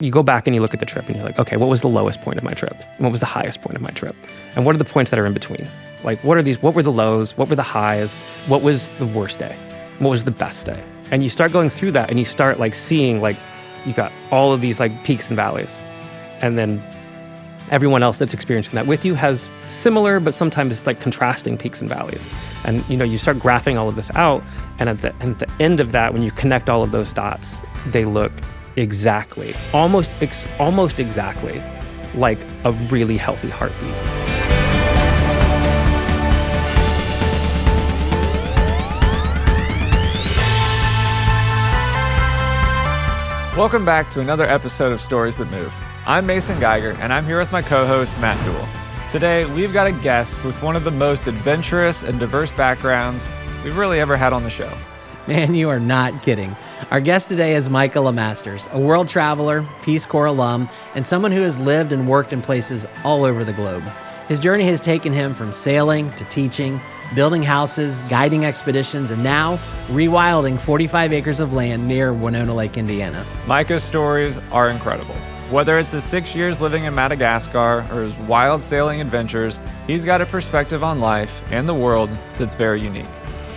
you go back and you look at the trip and you're like, okay, what was the lowest point of my trip? And what was the highest point of my trip? And what are the points that are in between? Like, what were the lows? What were the highs? What was the worst day? What was the best day? And you start going through that and you start like seeing like, you got all of these like peaks and valleys. And then everyone else that's experiencing that with you has similar, but sometimes it's like contrasting peaks and valleys. And you start graphing all of this out. And at the end of that, when you connect all of those dots, they look exactly, almost exactly like a really healthy heartbeat. Welcome back to another episode of Stories That Move. I'm Mason Geiger, and I'm here with my co-host, Matt Duell. Today, we've got a guest with one of the most adventurous and diverse backgrounds we've really ever had on the show. Man, you are not kidding. Our guest today is Micah LeMasters, a world traveler, Peace Corps alum, and someone who has lived and worked in places all over the globe. His journey has taken him from sailing to teaching, building houses, guiding expeditions, and now rewilding 45 acres of land near Winona Lake, Indiana. Micah's stories are incredible. Whether it's his 6 years living in Madagascar or his wild sailing adventures, he's got a perspective on life and the world that's very unique.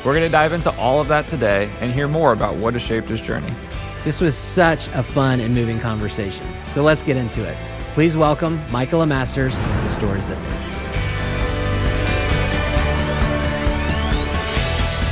We're going to dive into all of that today and hear more about what has shaped his journey. This was such a fun and moving conversation, so let's get into it. Please welcome Micah LeMasters to Stories That Move.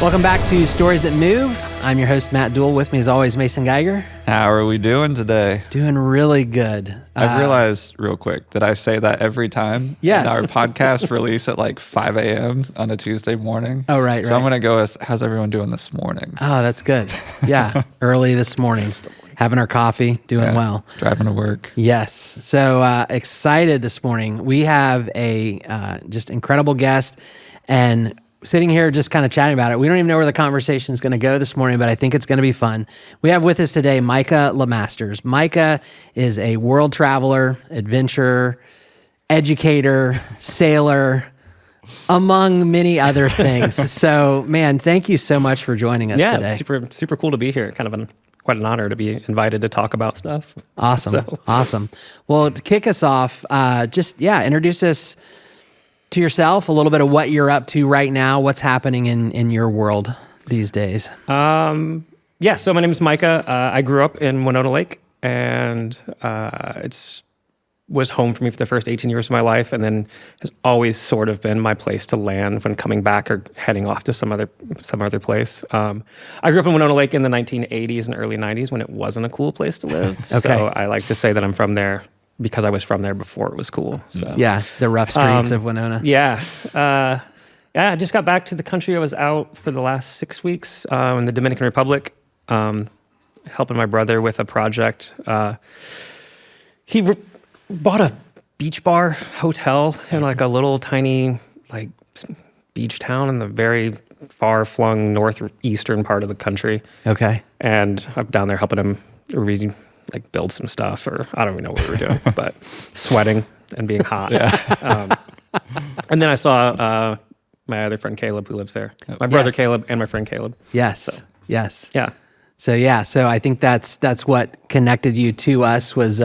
Welcome back to Stories That Move. I'm your host, Matt Duell. With me, as always, Mason Geiger. How are we doing today? Doing really good. I've realized real quick that I say that every time. Yes. Our podcast release at like 5 a.m. on a Tuesday morning. Oh, right. So I'm going to go with, how's everyone doing this morning? Oh, that's good. Yeah, early this morning. Having our coffee, doing well. Driving to work. Yes. So excited this morning. We have a just incredible guest, and sitting here just kind of chatting about it. We don't even know where the conversation is going to go this morning, but I think it's going to be fun. We have with us today Micah LeMasters. Micah is a world traveler, adventurer, educator, sailor, among many other things. So, man, thank you so much for joining us today. Yeah, super cool to be here. Kind of quite an honor to be invited to talk about stuff. Awesome. Well, to kick us off, introduce us to yourself, a little bit of what you're up to right now, what's happening in your world these days. So my name is Micah. I grew up in Winona Lake, and was home for me for the first 18 years of my life, and then has always sort of been my place to land when coming back or heading off to some other place. I grew up in Winona Lake in the 1980s and early 90s when it wasn't a cool place to live. Okay. So I like to say that I'm from there because I was from there before it was cool. So yeah, the rough streets of Winona. Yeah. I just got back to the country. I was out for the last 6 weeks in the Dominican Republic, helping my brother with a project. He bought a beach bar hotel in like a little tiny like beach town in the very far-flung northeastern part of the country. Okay. And I'm down there helping him build some stuff, or I don't even know what we were doing, but sweating and being hot. Yeah. And then I saw my other friend Caleb, who lives there. My brother Caleb and my friend Caleb. Yes. Yes. Yeah. So I think that's what connected you to us was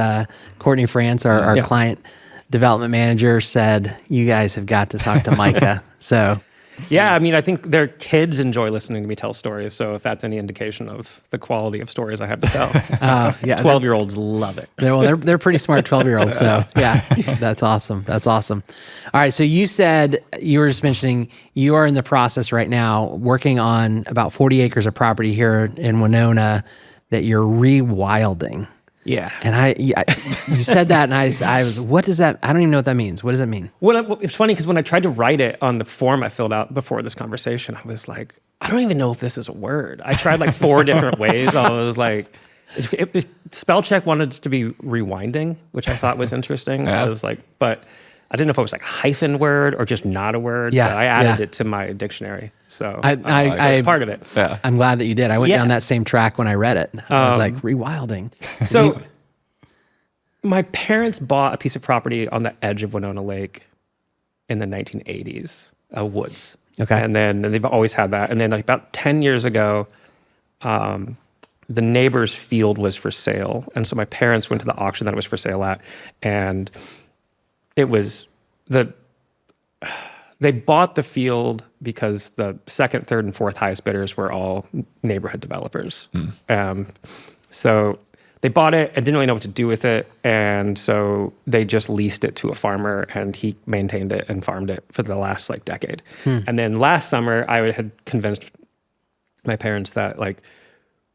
Courtney France, our client development manager, said, you guys have got to talk to Micah. So yeah, I mean, I think their kids enjoy listening to me tell stories. So if that's any indication of the quality of stories I have to tell, 12-year-olds love it. They're pretty smart 12-year-olds. So yeah, that's awesome. All right. So you said, you were just mentioning you are in the process right now working on about 40 acres of property here in Winona that you're rewilding. Yeah. And you said that, and I was, what does that, I don't even know what that means. What does that mean? Well, it's funny because when I tried to write it on the form I filled out before this conversation, I was like, I don't even know if this is a word. I tried like 4 different ways. I was like, spell check wanted it to be rewinding, which I thought was interesting. Yeah. I was like, but I didn't know if it was like a hyphen word or just not a word. Yeah. But I added it to my dictionary. So so it's part of it. Yeah. I'm glad that you did. I went down that same track when I read it. I was like, rewilding. So my parents bought a piece of property on the edge of Winona Lake in the 1980s, woods. Okay. And then they've always had that. And then like about 10 years ago, the neighbor's field was for sale. And so my parents went to the auction that it was for sale at, and it was they bought the field because the second, third, and fourth highest bidders were all neighborhood developers. So they bought it and didn't really know what to do with it. And so they just leased it to a farmer, and he maintained it and farmed it for the last like decade. And then last summer, I had convinced my parents that like,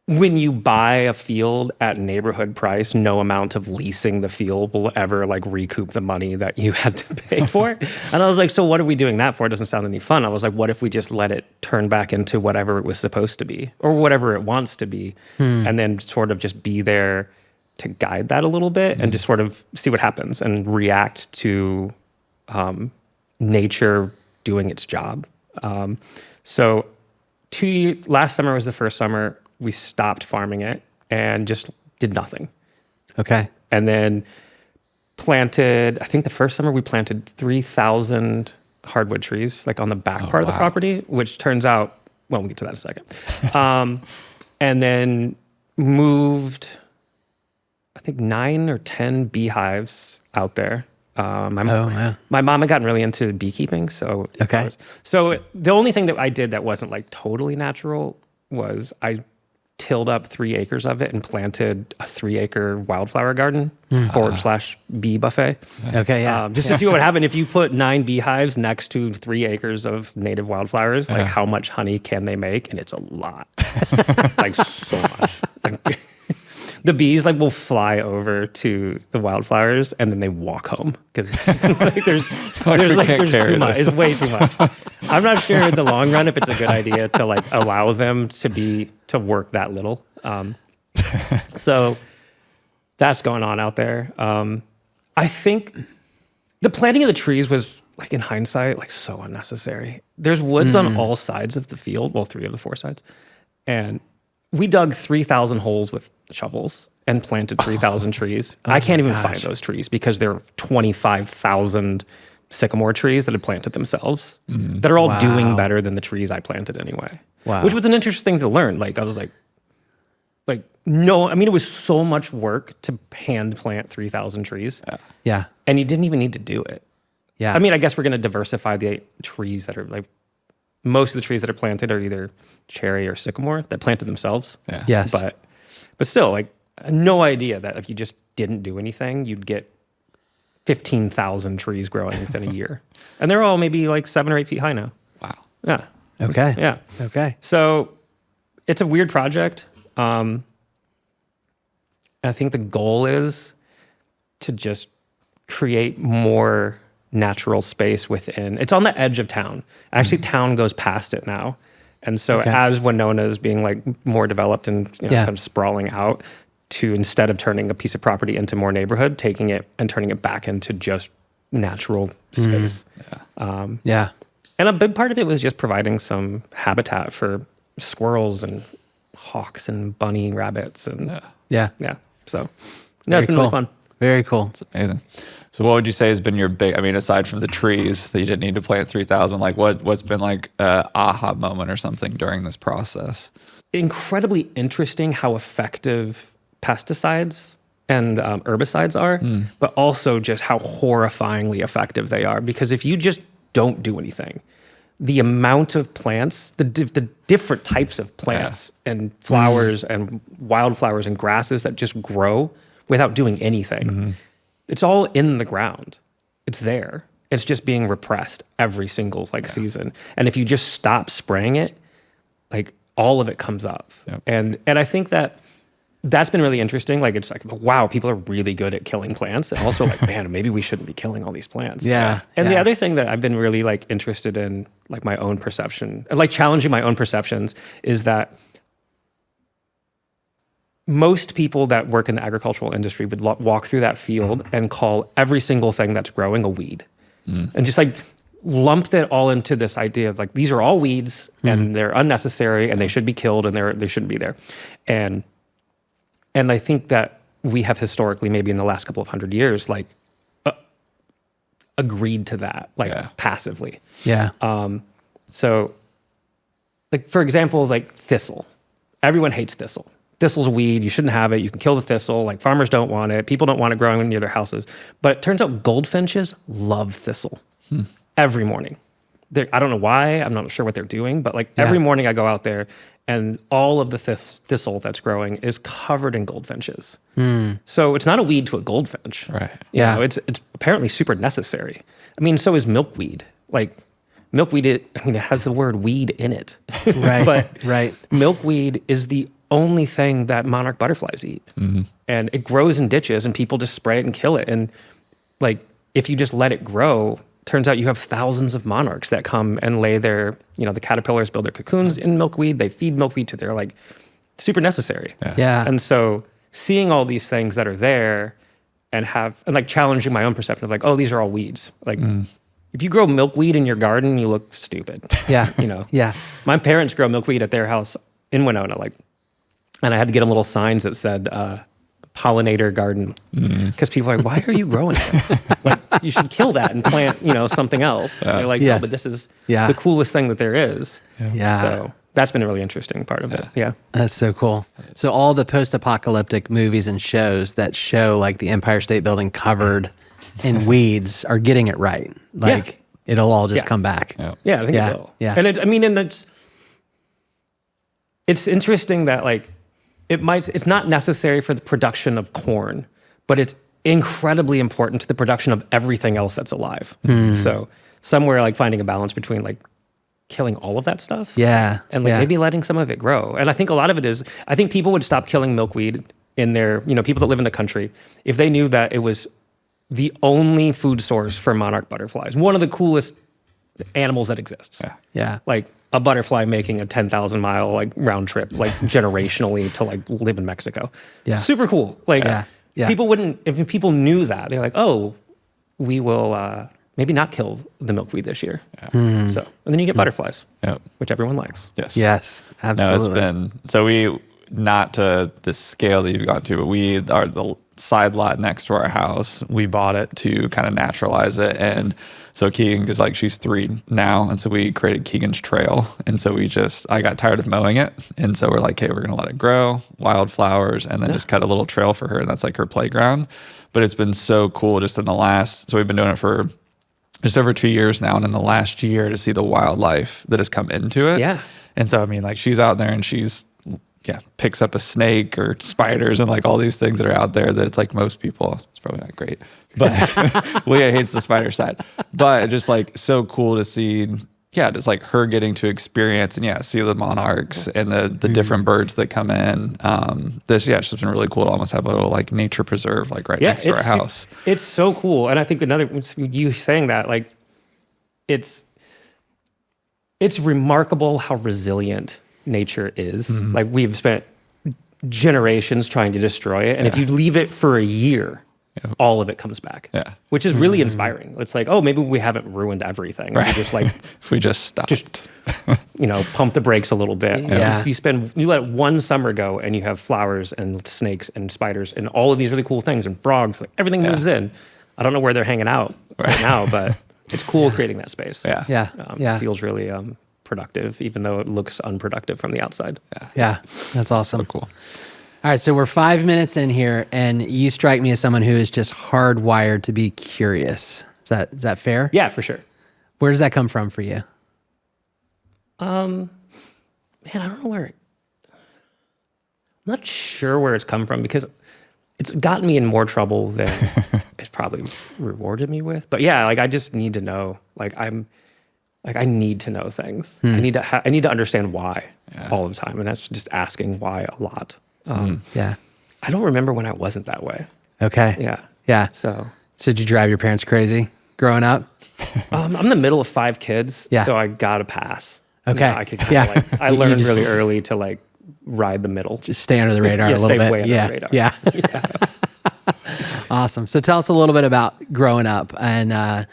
when you buy a field at neighborhood price, no amount of leasing the field will ever like recoup the money that you had to pay for it. And I was like, so what are we doing that for? It doesn't sound any fun. I was like, what if we just let it turn back into whatever it was supposed to be or whatever it wants to be, and then sort of just be there to guide that a little bit and just sort of see what happens and react to nature doing its job. So last summer was the first summer we stopped farming it and just did nothing. Okay. And then planted, I think the first summer we planted 3,000 hardwood trees, like on the back part of the property, which turns out, well, we'll get to that in a second. And then moved, I think 9 or 10 beehives out there. My mom had gotten really into beekeeping. So, so the only thing that I did that wasn't like totally natural was I tilled up 3 acres of it and planted a 3-acre wildflower garden / bee buffet. Okay, yeah. Just to see what would happen if you put 9 beehives next to 3 acres of native wildflowers, like how much honey can they make? And it's a lot, like so much. Like, the bees like will fly over to the wildflowers and then they walk home because like, there's too much. It's way too much. I'm not sure in the long run if it's a good idea to like allow them to work that little. So that's going on out there. I think the planting of the trees was like in hindsight, like so unnecessary. There's woods on all sides of the field. Well, 3 of the 4 sides. And we dug 3,000 holes with shovels and planted 3,000 trees. I can't even find those trees because there are 25,000 sycamore trees that had planted themselves that are all doing better than the trees I planted anyway. Wow. Which was an interesting thing to learn. Like I was like, no, I mean, it was so much work to hand plant 3,000 trees. Yeah. And you didn't even need to do it. Yeah. I mean, I guess we're going to diversify the trees that are like, most of the trees that are planted are either cherry or sycamore that planted themselves. Yeah. Yes. But still, like, no idea that if you just didn't do anything, you'd get 15,000 trees growing within a year. And they're all maybe like 7 or 8 feet high now. Wow. Yeah. Okay. Yeah. Okay. So it's a weird project. I think the goal is to just create more natural space within. It's on the edge of town. Actually, town goes past it now. And so as Winona is being like more developed and kind of sprawling out, to instead of turning a piece of property into more neighborhood, taking it and turning it back into just natural space. And a big part of it was just providing some habitat for squirrels and hawks and bunny rabbits and so it's been really fun. Very cool. It's amazing. So what would you say has been your big, I mean, aside from the trees that you didn't need to plant 3,000, like what's been like a aha moment or something during this process? Incredibly interesting how effective pesticides and herbicides are, but also just how horrifyingly effective they are. Because if you just don't do anything, the amount of plants, the different types of plants and flowers and wildflowers and grasses that just grow without doing anything. It's all in the ground. It's there. It's just being repressed every single season. And if you just stop spraying it, like all of it comes up. And I think that's been really interesting. Like it's like, wow, people are really good at killing plants. And also like, man, maybe we shouldn't be killing all these plants. And the other thing that I've been really like interested in, like my own perception, like challenging my own perceptions, is that most people that work in the agricultural industry would walk through that field and call every single thing that's growing a weed. And just like lumped it all into this idea of like, these are all weeds and they're unnecessary and they should be killed and they shouldn't be there. And I think that we have historically, maybe in the last couple of 100 years, like agreed to that, like passively. So like, for example, like thistle, everyone hates thistle. thistle's a weed. You shouldn't have it. You can kill the thistle. Like farmers don't want it. People don't want it growing near their houses. But it turns out goldfinches love thistle every morning. I don't know why. I'm not sure what they're doing, but like every morning I go out there and all of the thistle that's growing is covered in goldfinches. So it's not a weed to a goldfinch. Right. You know, it's apparently super necessary. I mean, so is milkweed. Like milkweed, it has the word weed in it. Right. But milkweed is the only thing that monarch butterflies eat. And it grows in ditches and people just spray it and kill it. And like, if you just let it grow, turns out you have thousands of monarchs that come and lay their, the caterpillars build their cocoons in milkweed. They feed milkweed to their like super necessary. Yeah. And so seeing all these things that are there and like challenging my own perception of like, oh, these are all weeds. Like if you grow milkweed in your garden, you look stupid. Yeah. Yeah. My parents grow milkweed at their house in Winona, and I had to get them little signs that said, pollinator garden, because people are like, why are you growing this? Like, you should kill that and plant, something else. They're like, no, but this is the coolest thing that there is. Yeah. So that's been a really interesting part of it. Yeah. That's so cool. So all the post-apocalyptic movies and shows that show like the Empire State Building covered in weeds are getting it right. Like it'll all just come back. Yeah, I think it will. Yeah. And it's interesting that like, it's not necessary for the production of corn, but it's incredibly important to the production of everything else that's alive. So somewhere like finding a balance between like killing all of that stuff. And like maybe letting some of it grow. And I think a lot of it is, I think people would stop killing milkweed in their, people that live in the country, if they knew that it was the only food source for monarch butterflies. One of the coolest animals that exists. Like a butterfly making a 10,000 mile like round trip, like generationally to like live in Mexico. Super cool. Like people wouldn't, if people knew that, they're like, oh, we will maybe not kill the milkweed this year. So, and then you get butterflies, which everyone likes. Yes, absolutely. No, not to the scale that you've got to, but the side lot next to our house, we bought it to kind of naturalize it. And so Keegan is like, she's 3 now. And so we created Keegan's Trail. And so I got tired of mowing it. And so we're like, hey, we're going to let it grow, wildflowers, and then just cut a little trail for her. And that's like her playground. But it's been so cool just in so we've been doing it for just over 2 years now. And in the last year to see the wildlife that has come into it. And so, like she's out there and she's, picks up a snake or spiders and like all these things that are out there that it's like most people, it's probably not great, but Leah hates the spider side, but just like so cool to see, just like her getting to experience and see the monarchs and the different birds that come in. It's just been really cool to almost have a little like nature preserve, like right next to our house. It's so cool. And I think you saying that, like, it's remarkable how resilient nature is. Like we've spent generations trying to destroy it. And if you leave it for a year, all of it comes back. Which is really inspiring. It's like, oh, maybe we haven't ruined everything. We just like, if we just stopped, pump the brakes a little bit. You let one summer go and you have flowers and snakes and spiders and all of these really cool things and frogs, like everything moves in. I don't know where they're hanging out right now, but it's cool creating that space. It feels really, productive, even though it looks unproductive from the outside. That's awesome. So cool. All right, so we're 5 minutes in here, and you strike me as someone who is just hardwired to be curious. Is that fair? Yeah, for sure. Where does that come from for you? Man, I don't know where. I'm not sure where it's come from because it's gotten me in more trouble than it's probably rewarded me with. But like I just need to know. I need to know things. I need to understand why all the time, and that's just asking why a lot. I don't remember when I wasn't that way. Okay. Yeah. So did you drive your parents crazy growing up? I'm in the middle of 5 kids, so I got a pass. Okay. I could I learned really early to like ride the middle. Just stay under the radar a little bit. Way under the radar. Yeah. Awesome. So tell us a little bit about growing up and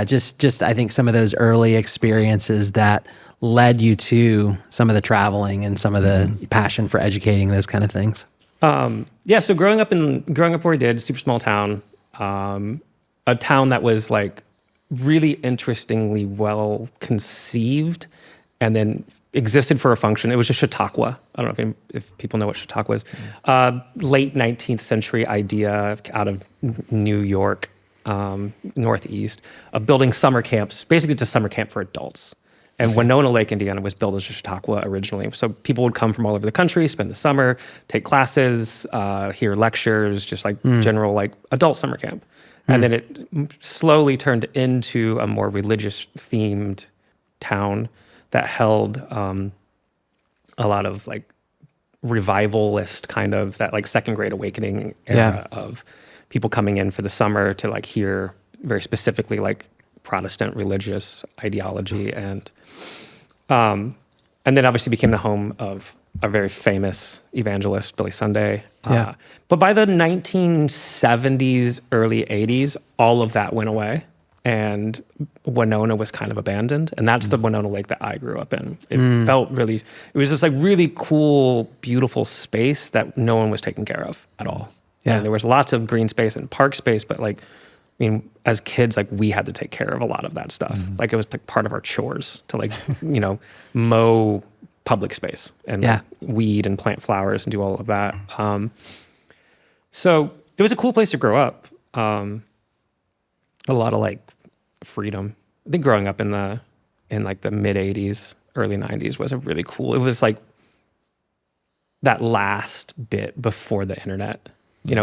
just I think some of those early experiences that led you to some of the traveling and some of the passion for educating, those kind of things. So growing up where I did, super small town, a town that was like really interestingly well conceived and then existed for a function. It was just Chautauqua. I don't know if people know what Chautauqua is. Late 19th century idea out of New York, Northeast, of building summer camps. Basically, it's a summer camp for adults. And Winona Lake, Indiana, was built as Chautauqua originally. So people would come from all over the country, spend the summer, take classes, hear lectures, just like general like adult summer camp. And then it slowly turned into a more religious themed town that held a lot of like revivalist kind of that like second great awakening era of people coming in for the summer to like hear very specifically like Protestant religious ideology, and then obviously became the home of a very famous evangelist, Billy Sunday. But by the 1970s, early 80s, all of that went away, and Winona was kind of abandoned. And that's the Winona Lake that I grew up in. It felt really, it was this like really cool, beautiful space that no one was taking care of at all. Yeah. And there was lots of green space and park space, but like, I mean, as kids, like we had to take care of a lot of that stuff. Like it was like part of our chores to like, mow public space and like, weed and plant flowers and do all of that. So it was a cool place to grow up. A lot of like freedom. I think growing up in like the mid 80s, early 90s was a really cool. It was like that last bit before the internet. It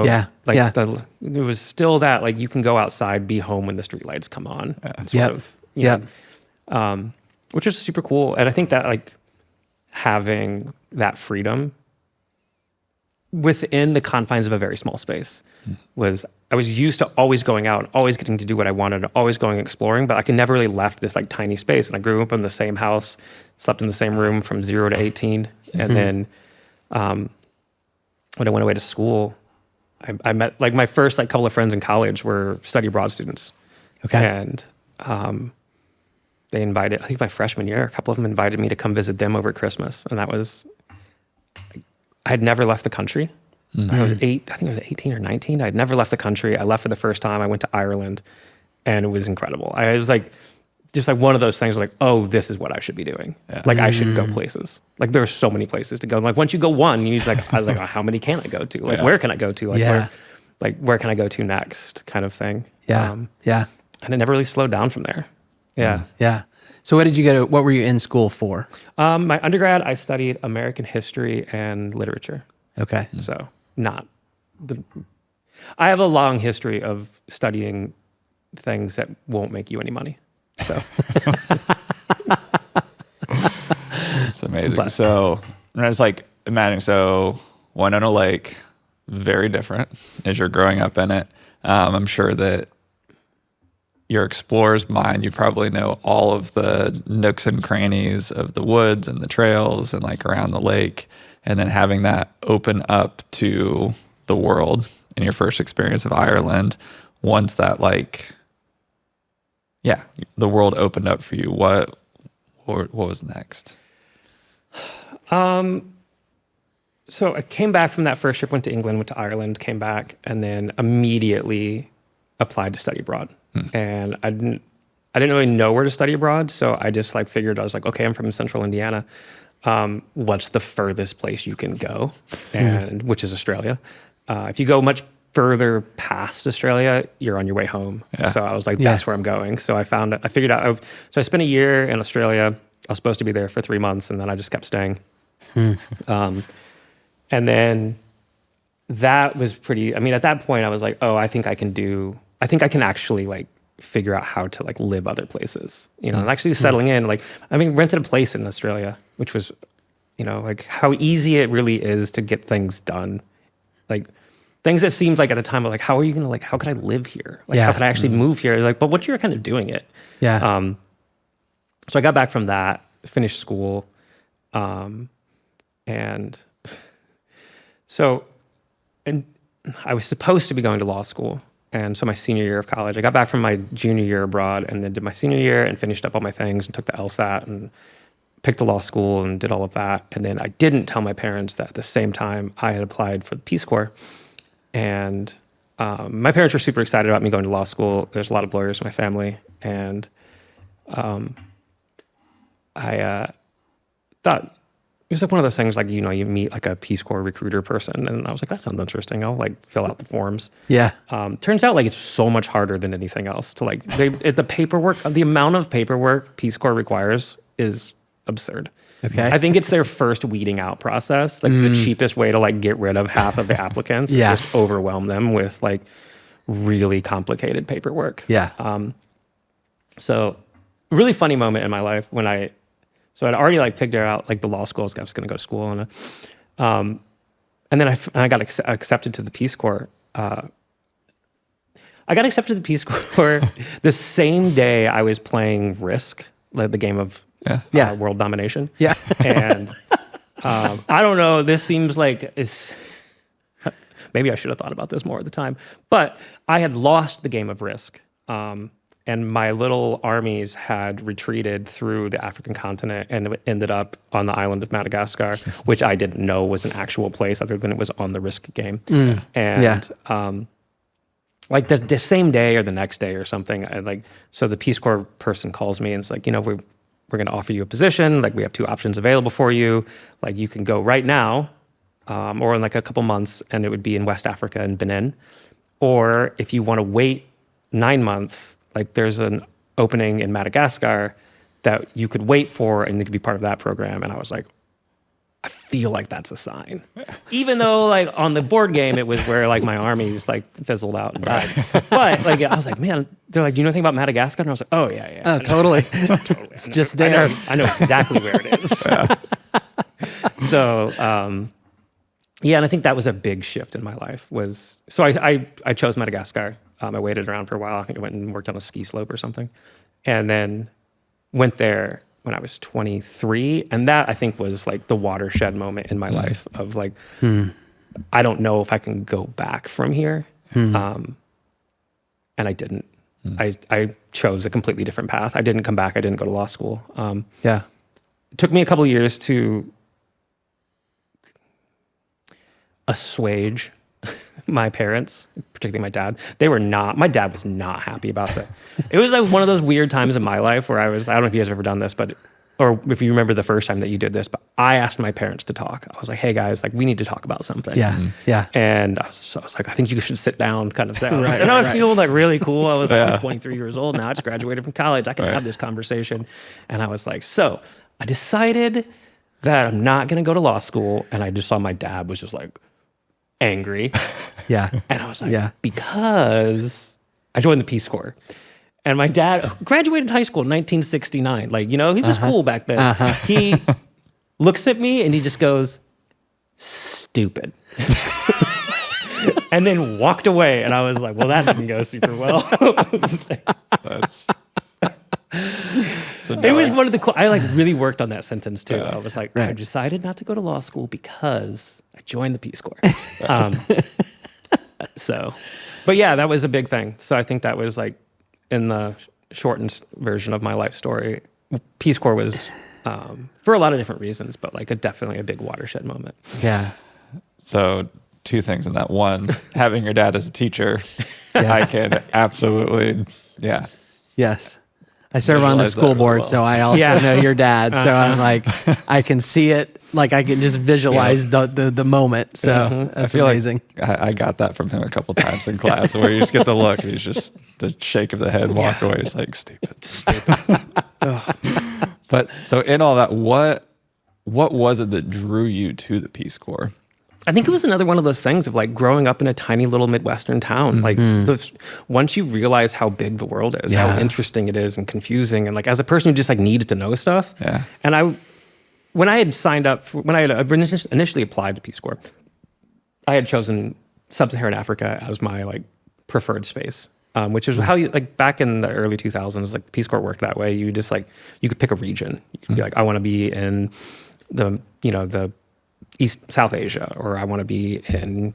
was still that like you can go outside, be home when the streetlights come on, which is super cool. And I think that like having that freedom within the confines of a very small space I was used to always going out, always getting to do what I wanted, always going exploring, but I could never really left this like tiny space. And I grew up in the same house, slept in the same room from 0 to 18. And then when I went away to school, I met like my first like couple of friends in college were study abroad students. Okay. And they invited, I think my freshman year, a couple of them invited me to come visit them over Christmas. And that was, I had never left the country. I was 18 or 19. I'd never left the country. I left for the first time. I went to Ireland and it was incredible. I was like, just like one of those things like, oh, this is what I should be doing. Yeah. Like I should go places. Like there are so many places to go. Like once you go one, you're like, I was like, oh, how many can I go to? Like where can I go to? Like where can I go to next kind of thing. And it never really slowed down from there. Yeah. So what were you in school for? My undergrad, I studied American history and literature. Okay. So I have a long history of studying things that won't make you any money. So it's amazing. So I was like imagining, Winona Lake, very different as you're growing up in it. I'm sure that your explorer's mind, you probably know all of the nooks and crannies of the woods and the trails and like around the lake, and then having that open up to the world in your first experience of Ireland. Once that the world opened up for you, what was next? So I came back from that first trip, went to England, went to Ireland, came back, and then immediately applied to study abroad. And I didn't really know where to study abroad, so I just like figured, I was like, okay, I'm from Central Indiana. What's the furthest place you can go? And which is Australia. If you go much further past Australia, you're on your way home. Yeah. So I was like, that's where I'm going. So I figured out. So I spent a year in Australia. I was supposed to be there for 3 months, and then I just kept staying. And then that was pretty. I mean, at that point, I was like, oh, I think I can actually like figure out how to like live other places, and actually settling in. Like, I mean, rented a place in Australia, which was, like how easy it really is to get things done. Like things that seems like at the time, like, how are you going to, like, how can I live here? Like, how can I actually move here? Like, but once you're kind of doing it. Yeah. So I got back from that, finished school. And I was supposed to be going to law school. And so my senior year of college, I got back from my junior year abroad and then did my senior year and finished up all my things and took the LSAT and picked a law school and did all of that. And then I didn't tell my parents that at the same time I had applied for the Peace Corps. And my parents were super excited about me going to law school. There's a lot of lawyers in my family. And the thought it was like one of those things like, you know, you meet like a Peace Corps recruiter person, and I was like, that sounds interesting. I'll like fill out the forms. Yeah. Turns out like it's so much harder than anything else to like, the paperwork, the amount of paperwork Peace Corps requires is absurd. Okay. I think it's their first weeding out process. Like the cheapest way to like get rid of half of the applicants is just overwhelm them with like really complicated paperwork. Yeah. So really funny moment in my life when so I'd already like figured out like the law school, I was going to go to school, and then I got accepted to the Peace Corps. I got accepted to the Peace Corps the same day I was playing Risk, like the game of world domination. Yeah. And I don't know, this seems like maybe I should have thought about this more at the time, but I had lost the game of Risk. And my little armies had retreated through the African continent and ended up on the island of Madagascar, which I didn't know was an actual place other than it was on the Risk game. And like the same day or the next day or something, so the Peace Corps person calls me and it's like, you know, we're going to offer you a position. Like we have 2 options available for you. Like you can go right now or in like a couple months, and it would be in West Africa and Benin. Or if you want to wait 9 months, like there's an opening in Madagascar that you could wait for and you could be part of that program. And I was like, I feel like that's a sign. Even though like on the board game, it was where like my armies like fizzled out and died. But like, I was like, man, they're like, do you know anything about Madagascar? And I was like, oh yeah. Oh, totally. Totally. It's just there. I know exactly where it is. So, yeah, and I think that was a big shift in my life so I chose Madagascar. I waited around for a while. I think I went and worked on a ski slope or something. And then went there when I was 23. And that I think was like the watershed moment in my life of like, I don't know if I can go back from here. And I didn't. I chose a completely different path. I didn't come back. I didn't go to law school. It took me a couple of years to assuage my parents, particularly my dad. My dad was not happy about that. It was like one of those weird times in my life where I don't know if you guys have ever done this, or if you remember the first time that you did this, but I asked my parents to talk. I was like, hey guys, like we need to talk about something. Yeah. And I was like, I think you should sit down kind of thing. And I was feeling like really cool. I was like 23 years old now. I just graduated from college. I can have this conversation. And I was like, so I decided that I'm not going to go to law school. And I just saw my dad was just like, angry. And I was like, because I joined the Peace Corps. And my dad graduated high school in 1969. Like, you know, he was cool back then. He looks at me and he just goes, stupid. And then walked away. And I was like, well, that didn't go super well. It was one of the I like really worked on that sentence too. I was like, I decided not to go to law school because I joined the Peace Corps. But yeah, that was a big thing. So I think that was like in the shortened version of my life story. Peace Corps was for a lot of different reasons, but like definitely a big watershed moment. Yeah. So 2 things in that. One, having your dad as a teacher, I can absolutely, Yes. I serve on the school board, so I also know your dad. So I'm like, I can see it. Like I can just visualize the moment. So that's amazing. Like I got that from him a couple times in class where you just get the look. He's just the shake of the head, walk away. It's like, stupid. But so in all that, what was it that drew you to the Peace Corps? I think it was another one of those things of like growing up in a tiny little Midwestern town. Like once you realize how big the world is, how interesting it is and confusing. And like as a person who just like needed to know stuff. And when I had signed up, when I had initially applied to Peace Corps, I had chosen Sub-Saharan Africa as my like preferred space. Which is how you like back in the early 2000s, like Peace Corps worked that way. You just like, you could pick a region. You could be like, I want to be in the South Asia, or I want to be in,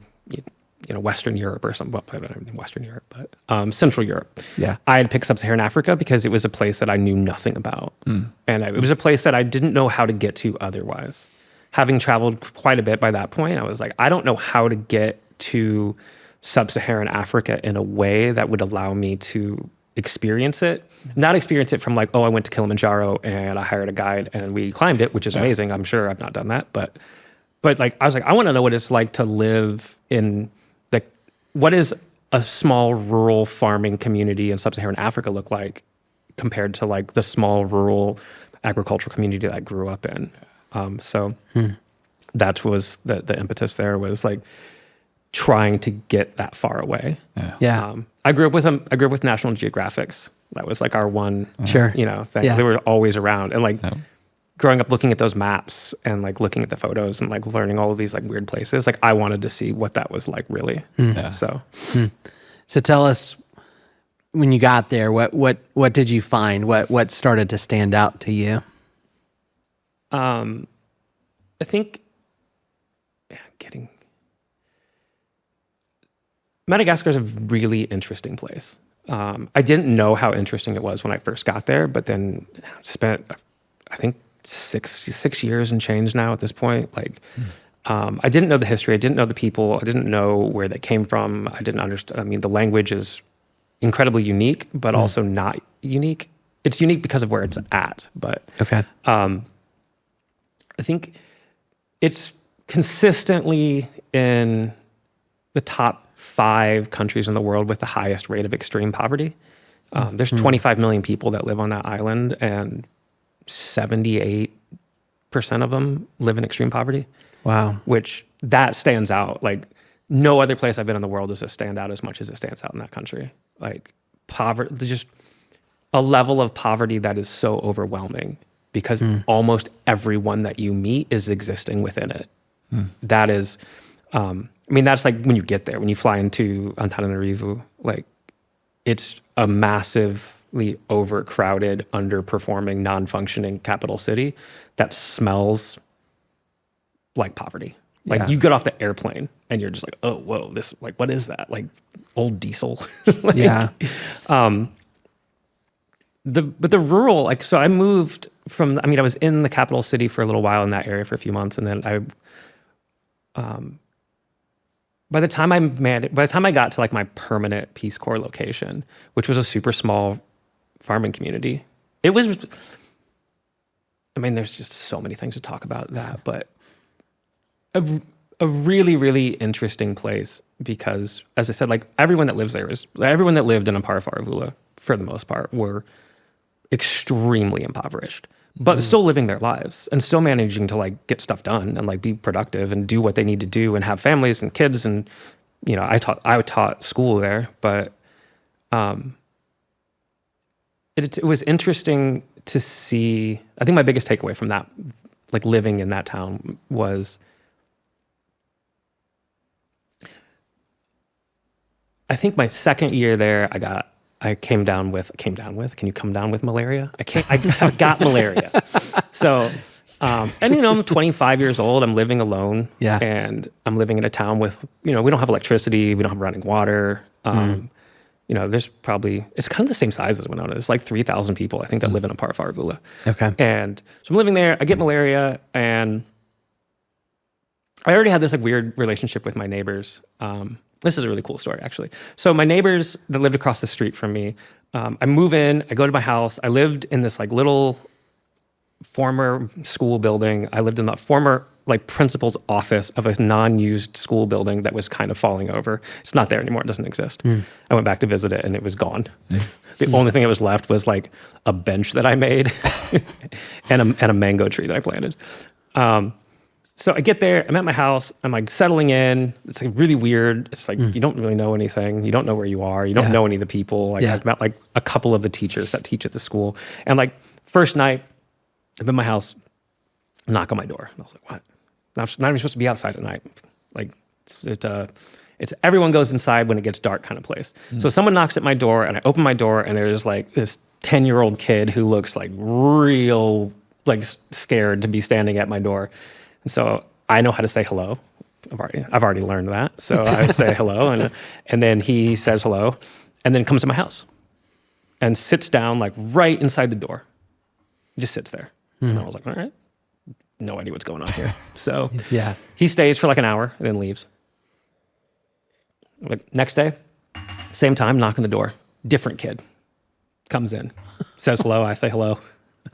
Western Europe or something. Well, I don't know in Western Europe, but Central Europe. I had picked Sub-Saharan Africa because it was a place that I knew nothing about. And it was a place that I didn't know how to get to otherwise. Having traveled quite a bit by that point, I was like, I don't know how to get to Sub-Saharan Africa in a way that would allow me to experience it. Not experience it from like, oh, I went to Kilimanjaro and I hired a guide and we climbed it, which is amazing. I'm sure I've not done that, but like I was like, I want to know what it's like to live in what is a small rural farming community in sub-Saharan Africa look like compared to like the small rural agricultural community that I grew up in. That was the impetus there, was like trying to get that far away. I grew up with National Geographics. That was like our one thing. They were always around, and like growing up looking at those maps and like looking at the photos and like learning all of these like weird places, like I wanted to see what that was like really. So tell us, when you got there, what did you find? What started to stand out to you? I think Madagascar is a really interesting place. I didn't know how interesting it was when I first got there, but then spent, I think, six years and change now at this point. Like, I didn't know the history. I didn't know the people. I didn't know where they came from. I didn't understand. I mean, the language is incredibly unique, but also not unique. It's unique because of where it's at. But I think it's consistently in the top 5 countries in the world with the highest rate of extreme poverty. There's 25 million people that live on that island, and 78% of them live in extreme poverty. Wow. Which that stands out. Like no other place I've been in the world does it stand out as much as it stands out in that country. Like poverty, just a level of poverty that is so overwhelming because almost everyone that you meet is existing within it. That is, I mean, that's like when you get there, when you fly into Antananarivo, like it's a massively overcrowded, underperforming, non-functioning capital city that smells like poverty. Like you get off the airplane and you're just like, oh, whoa, this, like, what is that? Like old diesel. But the rural, like, so I moved from, I mean, I was in the capital city for a little while in that area for a few months. And then by the time I got to like my permanent Peace Corps location, which was a super small farming community, it was, I mean, there's just so many things to talk about that, but a really, really interesting place because, as I said, like everyone that lives there everyone that lived in Amparafaravula, for the most part, were extremely impoverished, but still living their lives and still managing to like get stuff done and like be productive and do what they need to do and have families and kids. And, you know, I taught school there, but it was interesting to see. I think my biggest takeaway from that, like living in that town, was I think my second year there, I came down with, can you come down with malaria? I got malaria. So, and you know, I'm 25 years old, I'm living alone. And I'm living in a town with, you know, we don't have electricity, we don't have running water. You know, there's probably, it's kind of the same size as Winona. There's like 3,000 people, I think, that live in Amparafaravula. And so I'm living there, I get malaria, and I already had this like weird relationship with my neighbors. This is a really cool story, actually. So my neighbors that lived across the street from me, I move in, I go to my house. I lived in this like little former school building. I lived in the former like principal's office of a non-used school building that was kind of falling over. It's not there anymore. It doesn't exist. I went back to visit it and it was gone. The only thing that was left was like a bench that I made and a mango tree that I planted. So I get there, I'm at my house, I'm like settling in. It's like really weird. It's like, you don't really know anything. You don't know where you are. You don't know any of the people. Like I've met like a couple of the teachers that teach at the school. And like first night, I'm in my house, knock on my door. And I was like, what? I'm not even supposed to be outside at night. Like it's everyone goes inside when it gets dark kind of place. So someone knocks at my door and I open my door and there's like this 10-year-old kid who looks like real like scared to be standing at my door. And so I know how to say hello. I've already learned that. So I say hello, and then he says hello, and then comes to my house and sits down like right inside the door. Just sits there. And I was like, all right, no idea what's going on here. So he stays for like an hour and then leaves. Like next day, same time, knock on the door, different kid. comes in, says hello. I say hello.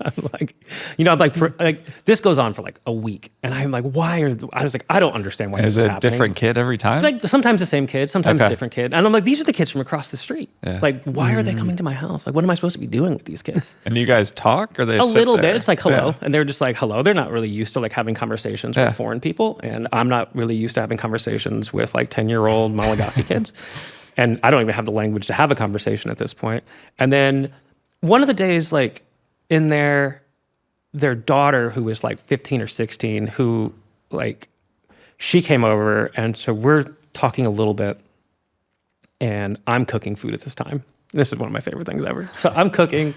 I'm like, I'm like, this goes on for like a week. And I'm like, I was like, I don't understand why this is happening. Is it a different kid every time? It's like sometimes the same kid, sometimes a different kid. And I'm like, these are the kids from across the street. Yeah. Like, why are they coming to my house? Like, what am I supposed to be doing with these kids? And you guys talk, or they a sit little there? bit. It's like hello. Yeah. And they're just like, hello. They're not really used to like having conversations with foreign people. And I'm not really used to having conversations with like 10-year-old Malagasy kids. And I don't even have the language to have a conversation at this point. And then one of the days, like in their daughter, who was like 15 or 16, who like, she came over. And so we're talking a little bit, and I'm cooking food at this time. This is one of my favorite things ever. So I'm cooking,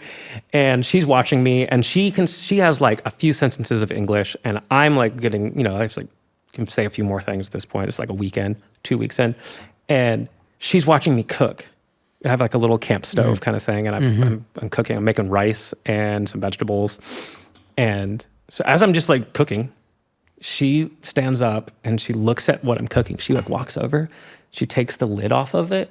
and she's watching me, and she has like a few sentences of English, and I'm like getting, I just like can say a few more things at this point. It's like a weekend, 2 weeks in, and she's watching me cook. I have like a little camp stove kind of thing, and I'm cooking. I'm making rice and some vegetables. And so as I'm just like cooking, she stands up and she looks at what I'm cooking. She like walks over, she takes the lid off of it,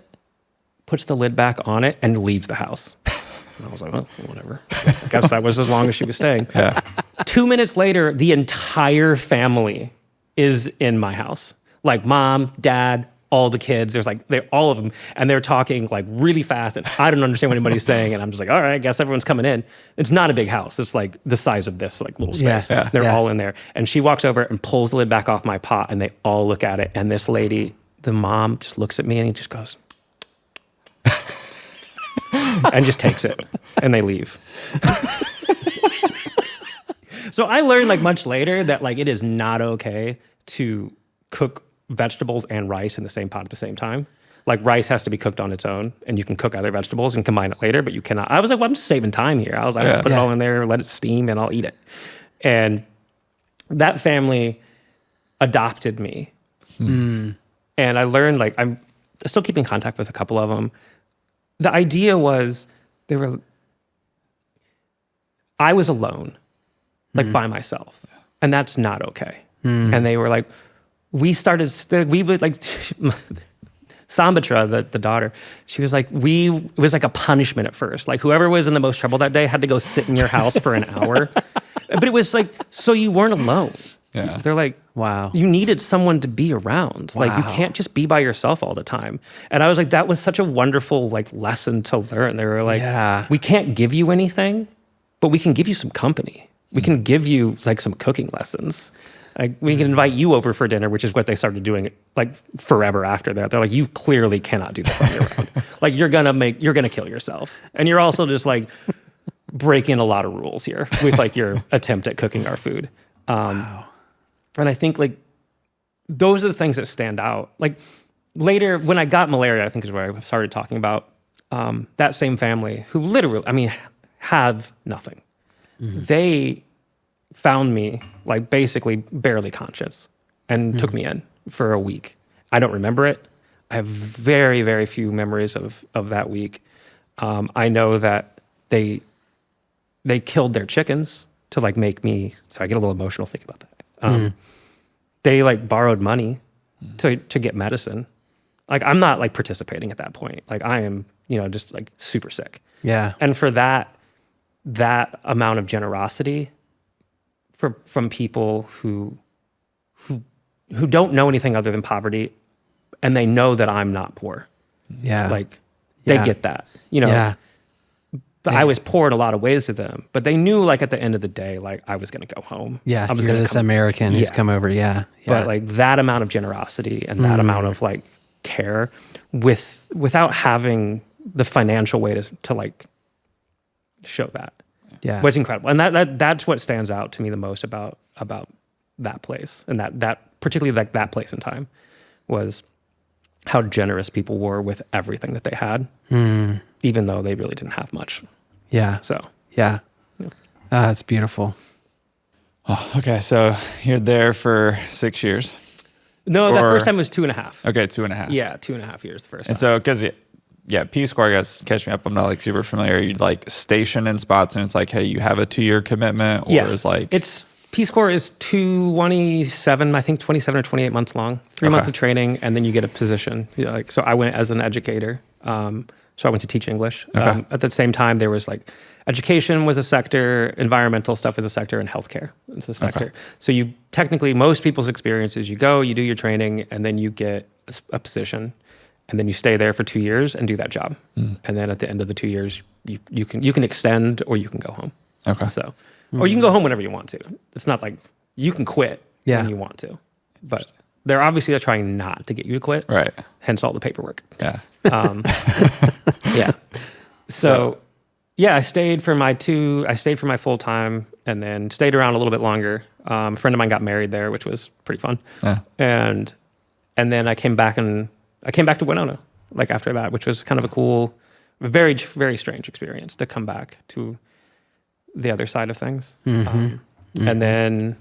puts the lid back on it, and leaves the house. And I was like, well, whatever. I guess that was as long as she was staying. Yeah. 2 minutes later, the entire family is in my house. Like mom, dad, all the kids. There's like, all of them. And they're talking like really fast, and I don't understand what anybody's saying. And I'm just like, all right, I guess everyone's coming in. It's not a big house. It's like the size of this like little space. Yeah. They're all in there. And she walks over and pulls the lid back off my pot, and they all look at it. And this lady, the mom, just looks at me and he just goes, and just takes it, and they leave. So I learned like much later that like it is not okay to cook vegetables and rice in the same pot at the same time. Like rice has to be cooked on its own, and you can cook other vegetables and combine it later, but you cannot. I was like, well, I'm just saving time here. I was like, just put it all in there, let it steam, and I'll eat it. And that family adopted me. And I learned, like, I'm still keeping contact with a couple of them. The idea was I was alone, like by myself, and that's not okay. And they were like, we would like, Sambatra, the daughter, she was like, it was like a punishment at first. Like whoever was in the most trouble that day had to go sit in your house for an hour. But it was like, so you weren't alone. Yeah. They're like, wow, you needed someone to be around. Like you can't just be by yourself all the time. And I was like, that was such a wonderful like lesson to learn. They were like, we can't give you anything, but we can give you some company. We can give you like some cooking lessons. Like we can invite you over for dinner, which is what they started doing like forever after that. They're like, you clearly cannot do this on your own. Like you're gonna kill yourself. And you're also just like breaking a lot of rules here with like your attempt at cooking our food. And I think like those are the things that stand out. Like later when I got malaria, I think is where I started talking about that same family who literally, I mean, have nothing. They found me like basically barely conscious and took me in for a week. I don't remember it. I have very, very few memories of that week. I know that they killed their chickens to like make me, so I get a little emotional thinking about that. They like borrowed money to get medicine. Like I'm not like participating at that point. Like I am, just like super sick. Yeah. And for that amount of generosity from people who don't know anything other than poverty, and they know that I'm not poor. Yeah. Like they get that, Yeah. But I was poor in a lot of ways to them, but they knew like at the end of the day, like I was going to go home. Yeah. I was You're going this American who's come over. Yeah. But like that amount of generosity and that amount of like care without having the financial way to like show that. Yeah. Was incredible. And that's what stands out to me the most about that place. And that particularly like that place and time was how generous people were with everything that they had, even though they really didn't have much. Yeah. So, yeah. That's beautiful. Oh, okay. So you're there for 6 years. No, that first time was 2.5. Okay. 2.5. Yeah. 2.5 years the first time. And so, cause Peace Corps, I guess, catch me up. I'm not like super familiar. You'd like station in spots and it's like, hey, you have a 2-year commitment, or is like, it's Peace Corps is 27, I think 27 or 28 months long, 3 months of training. And then you get a position. So I went as an educator. So I went to teach English. Okay. At the same time, there was like education was a sector, environmental stuff was a sector, and healthcare was a sector. Okay. So you technically, most people's experience is you go, you do your training, and then you get a position, and then you stay there for 2 years and do that job. And then at the end of the 2 years, you can extend or you can go home. Okay. So, or you can go home whenever you want to. It's not like you can quit Yeah. when you want to, but they're obviously trying not to get you to quit. Right. Hence all the paperwork. Yeah. Yeah. So yeah, I stayed for my full time and then stayed around a little bit longer. A friend of mine got married there, which was pretty fun. Yeah. And then I came back to Winona like after that, which was kind of a cool, very, very strange experience to come back to the other side of things. And then,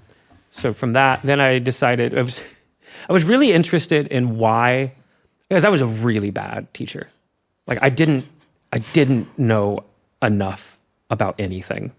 so from that, then I decided I was really interested in why, because I was a really bad teacher. Like I didn't know enough about anything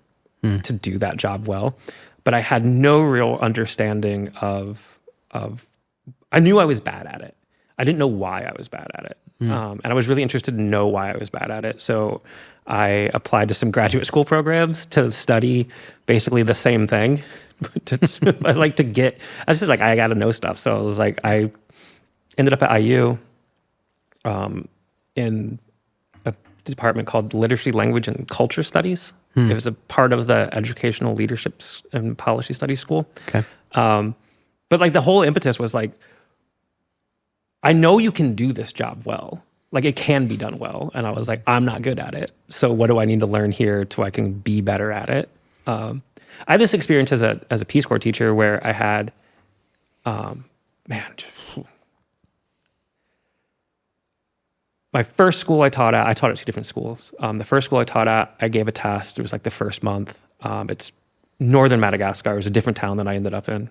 to do that job well, but I had no real understanding of I knew I was bad at it. I didn't know why I was bad at it. And I was really interested to know why I was bad at it. So I applied to some graduate school programs to study basically the same thing. I just like, I got to know stuff. So I was like, I ended up at IU in a department called Literacy, Language, and Culture Studies. It was a part of the Educational Leadership and Policy Studies School. Okay. But like the whole impetus was like, I know you can do this job well. Like it can be done well. And I was like, I'm not good at it. So what do I need to learn here so I can be better at it? I had this experience as a Peace Corps teacher where I had, my first school I taught at 2 different schools. The first school I taught at, I gave a test. It was like the first month. It's northern Madagascar. It was a different town than I ended up in.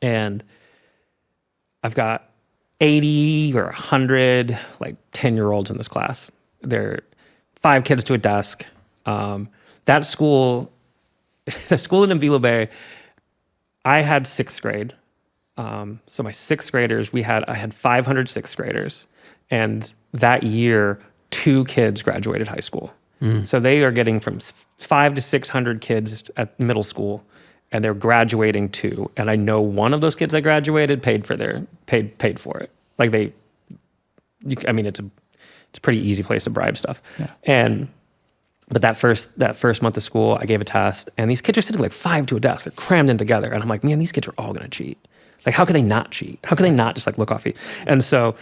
And I've got 80 or 100 like 10-year-olds in this class. They're 5 kids to a desk. That school, the school in Avila Bay, I had 6th grade. So my 6th graders, I had 500 6th graders. And that year, 2 kids graduated high school. So they are getting from 500 to 600 kids at middle school, and they're graduating 2. And I know one of those kids that graduated paid for it. Like it's a pretty easy place to bribe stuff. Yeah. But that first month of school, I gave a test, and these kids are sitting like 5 to a desk. They're crammed in together, and I'm like, man, these kids are all gonna cheat. Like, how could they not cheat? How could they not just like look off? And so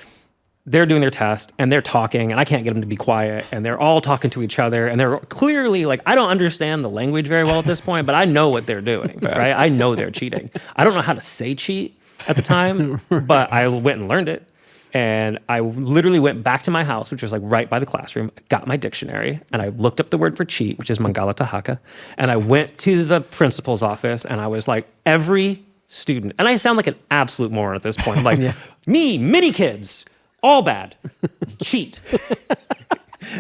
they're doing their test and they're talking and I can't get them to be quiet and they're all talking to each other and they're clearly like, I don't understand the language very well at this point, but I know what they're doing, right? I know they're cheating. I don't know how to say cheat at the time, but I went and learned it. And I literally went back to my house, which was like right by the classroom, got my dictionary, and I looked up the word for cheat, which is Mangala Tahaka. And I went to the principal's office and I was like, every student, and I sound like an absolute moron at this point, like me, many kids, all bad, cheat.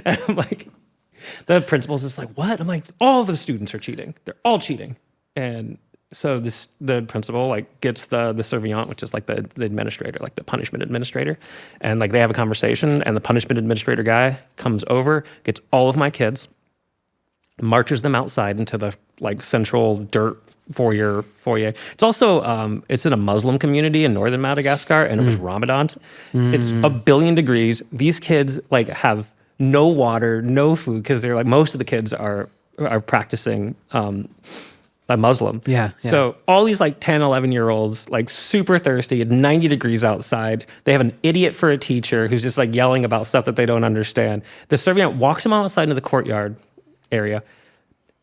And I'm like, the principal's just like, what? I'm like, all the students are cheating. They're all cheating. And so the principal like gets the surveillant, which is like the administrator, like the punishment administrator. And like they have a conversation and the punishment administrator guy comes over, gets all of my kids, marches them outside into the like central dirt foyer. It's also, it's in a Muslim community in northern Madagascar, and it was Ramadan. It's 1 billion degrees. These kids like have no water, no food, because they're like, most of the kids are practicing a Muslim. Yeah. So all these like 10, 11-year-olds, like super thirsty at 90 degrees outside. They have an idiot for a teacher who's just like yelling about stuff that they don't understand. The surveillant walks them outside into the courtyard area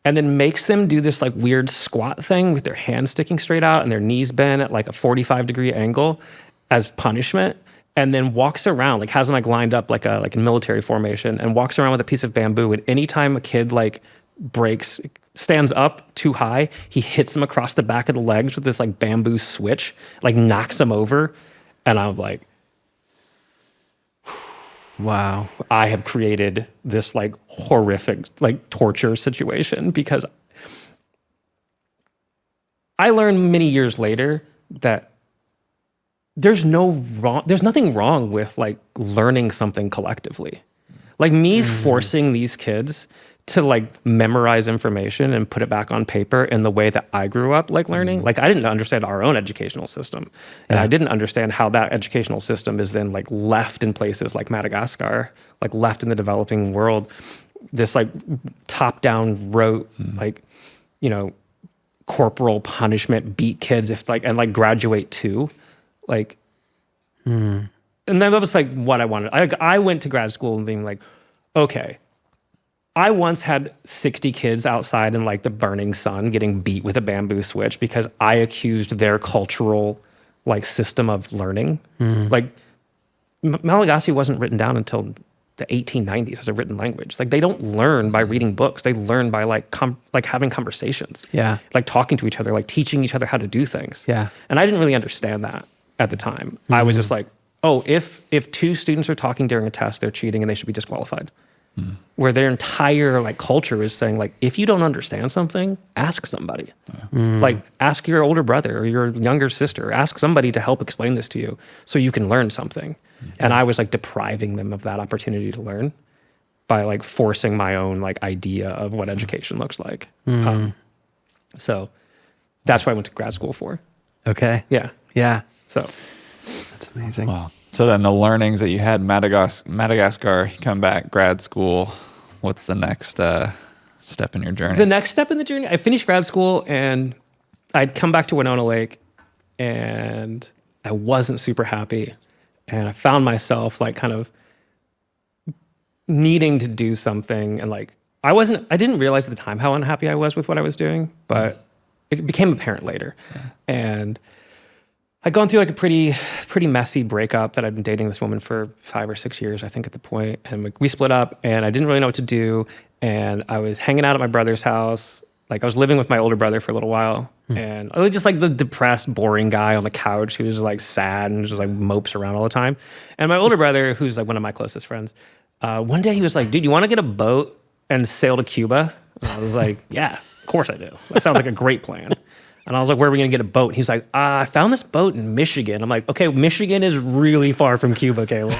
and then makes them do this like weird squat thing with their hands sticking straight out and their knees bent at like a 45-degree angle as punishment, and then walks around, like has them like lined up like a military formation, and walks around with a piece of bamboo. And anytime a kid like stands up too high, he hits them across the back of the legs with this like bamboo switch, like knocks them over. And I'm like, wow, I have created this like horrific like torture situation, because I learned many years later that there's nothing wrong with like learning something collectively. Like me forcing these kids to like memorize information and put it back on paper in the way that I grew up like learning. Like I didn't understand our own educational system. And I didn't understand how that educational system is then like left in places like Madagascar, like left in the developing world. This like top-down rote, like, you know, corporal punishment, beat kids if like, and like graduate too. Like, and then that was like what I wanted. I went to grad school and being like, okay, I once had 60 kids outside in like the burning sun getting beat with a bamboo switch because I accused their cultural like system of learning. Like Malagasy wasn't written down until the 1890s as a written language. Like they don't learn by reading books. They learn by like having conversations. Yeah. Like talking to each other, like teaching each other how to do things. Yeah. And I didn't really understand that at the time. I was just like, oh, if two students are talking during a test, they're cheating and they should be disqualified. Where their entire like culture is saying like, if you don't understand something, ask somebody. Like ask your older brother or your younger sister, ask somebody to help explain this to you so you can learn something. And I was like depriving them of that opportunity to learn by like forcing my own like idea of what education looks like. So that's what I went to grad school for. Okay. Yeah. Yeah. So That's amazing. Wow. So then the learnings that you had in Madagascar, you come back, grad school. What's the next step in your journey? the next step in the journey, I finished grad school and I'd come back to Winona Lake and I wasn't super happy. And I found myself like kind of needing to do something. And like, I didn't realize at the time how unhappy I was with what I was doing, but it became apparent later. And I'd gone through like a pretty messy breakup that I'd been dating this woman for 5 or 6 years, I think at the point. And we split up and I didn't really know what to do. And I was hanging out at my brother's house. Like I was living with my older brother for a little while. And I was just like the depressed, boring guy on the couch who's like sad and just like mopes around all the time. And my older brother, who's like one of my closest friends, one day he was like, dude, you want to get a boat and sail to Cuba? And I was like, yeah, of course I do. That sounds like a great plan. And I was like, where are we going to get a boat? And he's like, I found this boat in Michigan. I'm like, okay, Michigan is really far from Cuba, Caleb.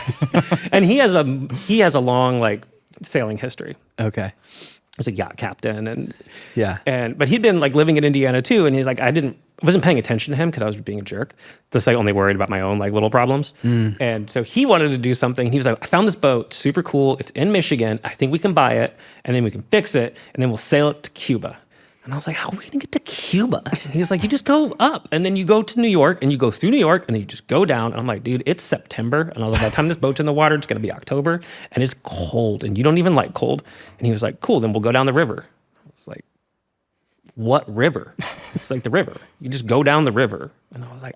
And he has a long like sailing history. Okay. He's a yacht captain but he'd been like living in Indiana too. And he's like, I wasn't paying attention to him because I was being a jerk. Just like only worried about my own like little problems. And so he wanted to do something. He was like, I found this boat, super cool. It's in Michigan. I think we can buy it and then we can fix it and then we'll sail it to Cuba. And I was like, how are we going to get to Cuba? And he's like, you just go up and then you go to New York and you go through New York and then you just go down. And I'm like, dude, it's September. And I was like, by the time this boat's in the water, it's going to be October and it's cold and you don't even like cold. And he was like, cool, then we'll go down the river. I was like, what river? It's like the river. You just go down the river. And I was like,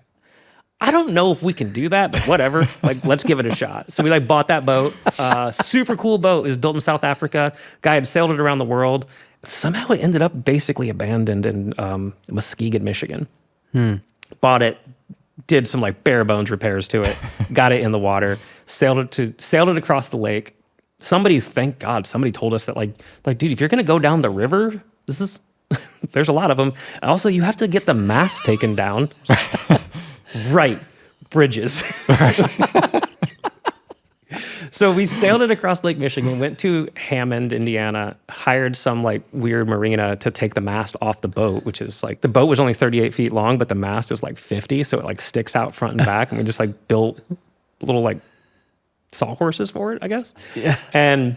I don't know if we can do that, but whatever. Like, let's give it a shot. So we like bought that boat. Super cool boat. It was built in South Africa. Guy had sailed it around the world. Somehow it ended up basically abandoned in Muskegon, Michigan. Bought it, did some like bare bones repairs to it, got it in the water, sailed it across the lake. Thank God, somebody told us that like, dude, if you're gonna go down the river, there's a lot of them. Also, you have to get the mast taken down. Right, bridges. So we sailed it across Lake Michigan, went to Hammond, Indiana, hired some like weird marina to take the mast off the boat, which is like, the boat was only 38 feet long, but the mast is like 50. So it like sticks out front and back. And we just like built little like sawhorses for it, I guess. Yeah. And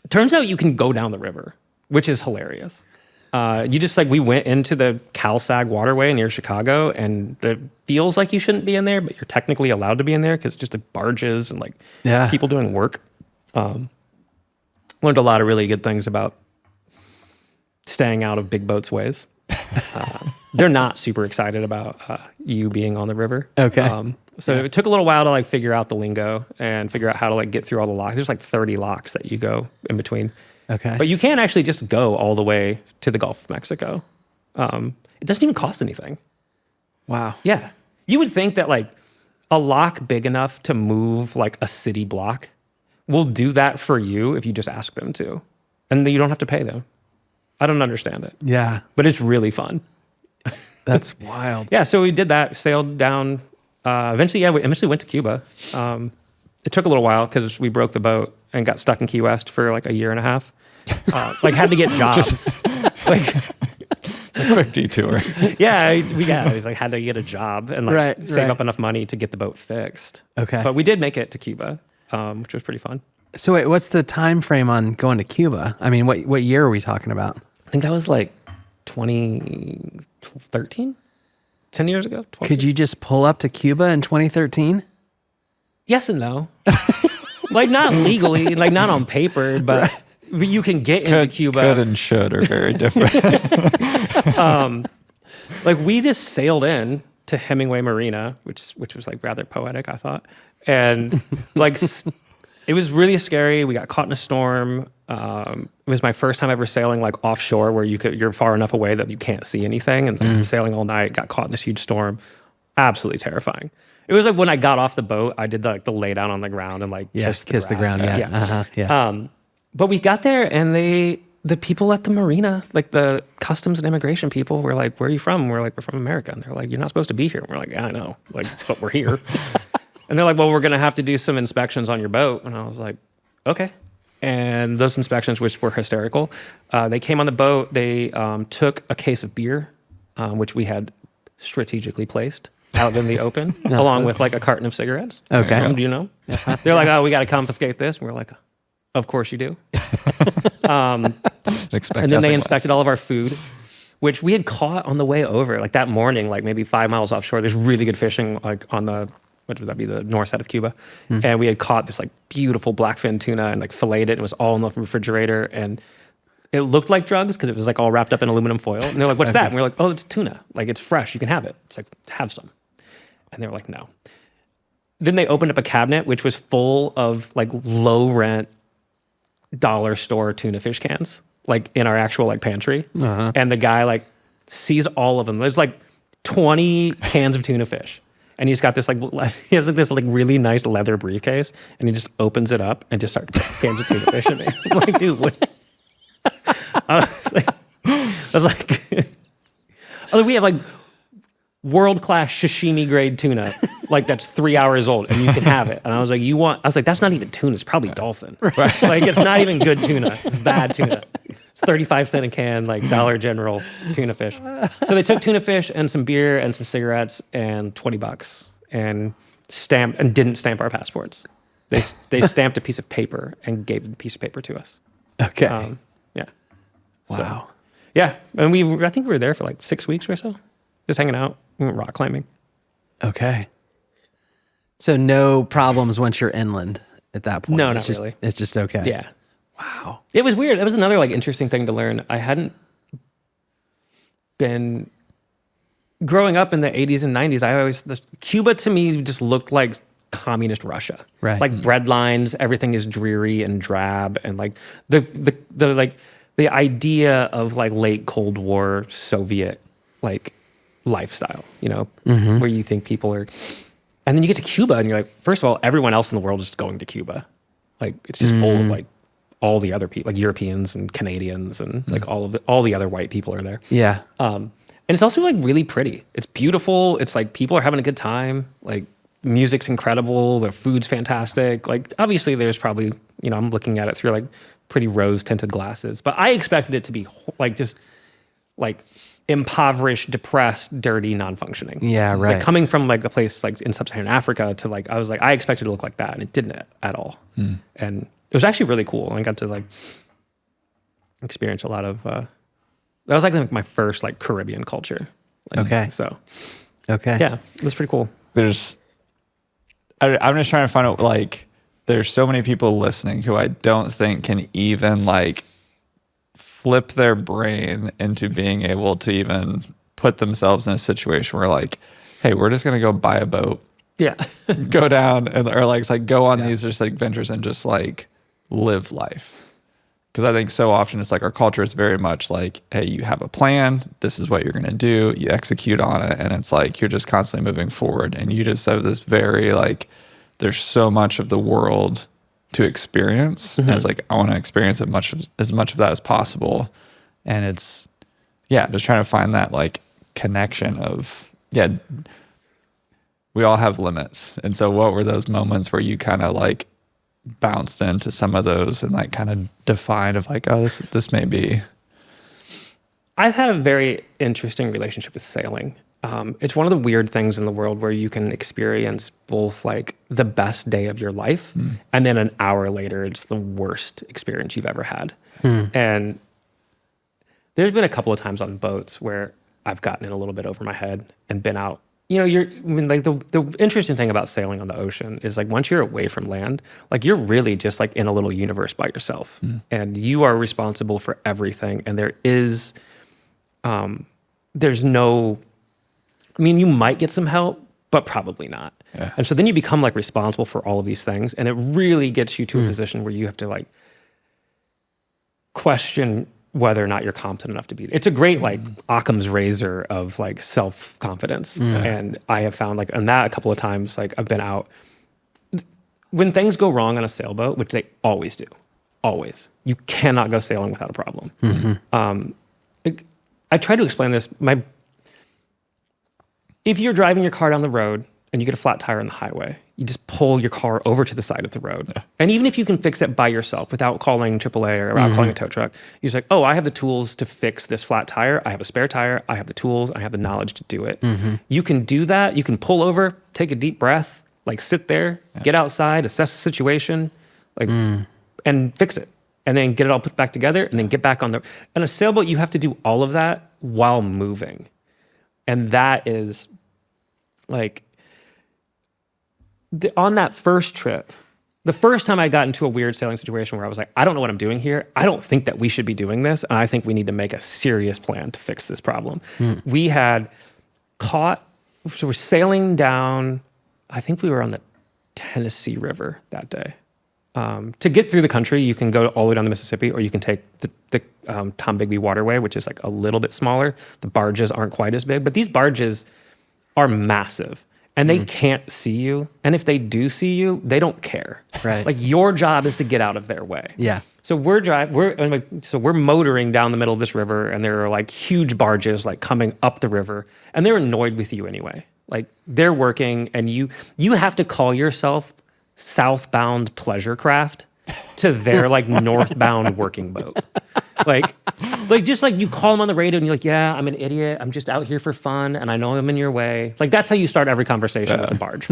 it turns out you can go down the river, which is hilarious. You just like, we went into the Calsag waterway near Chicago and it feels like you shouldn't be in there, but you're technically allowed to be in there because it's just like barges and like people doing work. Learned a lot of really good things about staying out of big boats' ways. They're not super excited about you being on the river. Okay. So it took a little while to like figure out the lingo and figure out how to like get through all the locks. There's like 30 locks that you go in between. Okay. But you can't actually just go all the way to the Gulf of Mexico. It doesn't even cost anything. Wow. Yeah. You would think that like a lock big enough to move like a city block will do that for you if you just ask them to. And then you don't have to pay them. I don't understand it. Yeah. But it's really fun. That's wild. Yeah, so we did that, sailed down. Eventually went to Cuba. it took a little while because we broke the boat and got stuck in Key West for like a year and a half. Like had to get jobs. Like It's a quick detour. I was like had to get a job and like save up enough money to get the boat fixed. Okay. But we did make it to Cuba, which was pretty fun. So wait, what's the time frame on going to Cuba? I mean, what year are we talking about? I think that was like 2013, 10 years ago. 12 Could you just pull up to Cuba in 2013? Yes and no. Like not legally, like not on paper, but you can get into Cuba. Could and should are very different. Like we just sailed in to Hemingway Marina, which was like rather poetic, I thought. And like it was really scary. We got caught in a storm. It was my first time ever sailing like offshore where you're far enough away that you can't see anything, and sailing all night, got caught in this huge storm. Absolutely terrifying. It was like when I got off the boat, I did the lay down on the ground and like kiss the ground. But we got there and the people at the marina, like the customs and immigration people, were like, "Where are you from?" And we're like, "We're from America." And they're like, "You're not supposed to be here." And we're like, "Yeah, I know, like, but we're here." And they're like, "Well, we're gonna have to do some inspections on your boat." And I was like, "Okay." And those inspections, which were hysterical, they came on the boat. They took a case of beer, which we had strategically placed out in the open, along with like a carton of cigarettes. Okay. Do you know? They're like, "Oh, we got to confiscate this." And we're like, "Of course you do." And then they inspected all of our food, which we had caught on the way over. Like that morning, like maybe 5 miles offshore, there's really good fishing like on the, what would that be, the north side of Cuba. And we had caught this like beautiful blackfin tuna and like filleted it. It was all in the refrigerator. And it looked like drugs because it was like all wrapped up in aluminum foil. And they're like, "What's that?" And we're like, "Oh, it's tuna. Like it's fresh. You can have it." It's like, "Have some." And they were like, "No." Then they opened up a cabinet, which was full of like low rent dollar store tuna fish cans, like in our actual like pantry. And the guy like sees all of them. There's like 20 cans of tuna fish. And he's got this like, he has like this like really nice leather briefcase, and he just opens it up and just starts putting cans of tuna fish in it. I'm like, "Dude, what?" I was like, we have like world-class sashimi grade tuna, like that's 3 hours old, and you can have it. And I was like, I was like, "That's not even tuna, it's probably dolphin." Right. Like it's not even good tuna, it's bad tuna. It's 35 cents a can, like Dollar General tuna fish. So they took tuna fish and some beer and some cigarettes and $20 and didn't stamp our passports. They stamped a piece of paper and gave the piece of paper to us. Okay. Yeah. Wow. So, yeah. And I think we were there for like 6 weeks or so, just hanging out. We went rock climbing. Okay. So no problems once you're inland at that point. No, not really. It's just okay. Yeah. Wow. It was weird. It was another like interesting thing to learn. I hadn't been growing up in the 80s and 90s. Cuba to me just looked like communist Russia. Right. Like bread lines, everything is dreary and drab, and like the idea of like late Cold War Soviet like lifestyle, you know, where you think people are, and then you get to Cuba and you're like, first of all, everyone else in the world is going to Cuba. Like it's just full of like all the other people, like Europeans and Canadians and like all the other white people are there. Yeah. And it's also like really pretty. It's beautiful. It's like people are having a good time. Like music's incredible. The food's fantastic. Like obviously there's probably, you know, I'm looking at it through like pretty rose tinted glasses, but I expected it to be like just like impoverished, depressed, dirty, non-functioning. Yeah, right. Like coming from like a place like in sub-Saharan Africa to like, I was like, I expected it to look like that, and it didn't at all. And it was actually really cool. I got to like experience a lot of, that was like my first like Caribbean culture. Like, Okay. So, Okay. yeah, it was pretty cool. I'm just trying to find out, like, there's so many people listening who I don't think can even like flip their brain into being able to even put themselves in a situation where like, hey, we're just gonna go buy a boat, Yeah. go down, or like it's like go on these just like adventures and just like live life. Because I think so often it's like our culture is very much like, hey, you have a plan, this is what you're gonna do, you execute on it, and it's like you're just constantly moving forward, and you just have this very like, there's so much of the world to experience, and it's like I want to experience as much of that as possible, and it's just trying to find that like connection of we all have limits. And so what were those moments where you kind of like bounced into some of those and like kind of defined of like, oh, this may be. I've had a very interesting relationship with sailing. It's one of the weird things in the world where you can experience both like the best day of your life and then an hour later, it's the worst experience you've ever had. And there's been a couple of times on boats where I've gotten in a little bit over my head and been out. You know, the interesting thing about sailing on the ocean is like once you're away from land, like you're really just like in a little universe by yourself, and you are responsible for everything. And there's no, I mean, you might get some help, but probably not. Yeah. And so then you become like responsible for all of these things, and it really gets you to a position where you have to like question whether or not you're competent enough to be. It's a great like Occam's razor of like self-confidence. And I have found like on that a couple of times, like I've been out when things go wrong on a sailboat, which they always do, always. You cannot go sailing without a problem. I try to explain this. If you're driving your car down the road and you get a flat tire on the highway, you just pull your car over to the side of the road. Yeah. And even if you can fix it by yourself without calling AAA or without calling a tow truck, you're just like, oh, I have the tools to fix this flat tire. I have a spare tire. I have the tools. I have the knowledge to do it. You can do that. You can pull over, take a deep breath, like sit there, get outside, assess the situation, like, and fix it. And then get it all put back together and then get back on the... On a sailboat, you have to do all of that while moving. And that is like... on that first trip, the first time I got into a weird sailing situation where I was like, I don't know what I'm doing here. I don't think that we should be doing this. And I think we need to make a serious plan to fix this problem. We had caught... So we're sailing down... I think we were on the Tennessee River that day. To get through the country, you can go all the way down the Mississippi, or you can take the Tombigbee Waterway, which is like a little bit smaller. The barges aren't quite as big, but these barges are massive, and they can't see you. And if they do see you, they don't care. Right. Like your job is to get out of their way. Yeah. So we're motoring down the middle of this river, and there are like huge barges like coming up the river, and they're annoyed with you anyway. Like they're working, and you have to call yourself southbound pleasure craft to their like northbound working boat. Like just like you call them on the radio and you're like, yeah, I'm an idiot. I'm just out here for fun. And I know I'm in your way. Like that's how you start every conversation with a barge.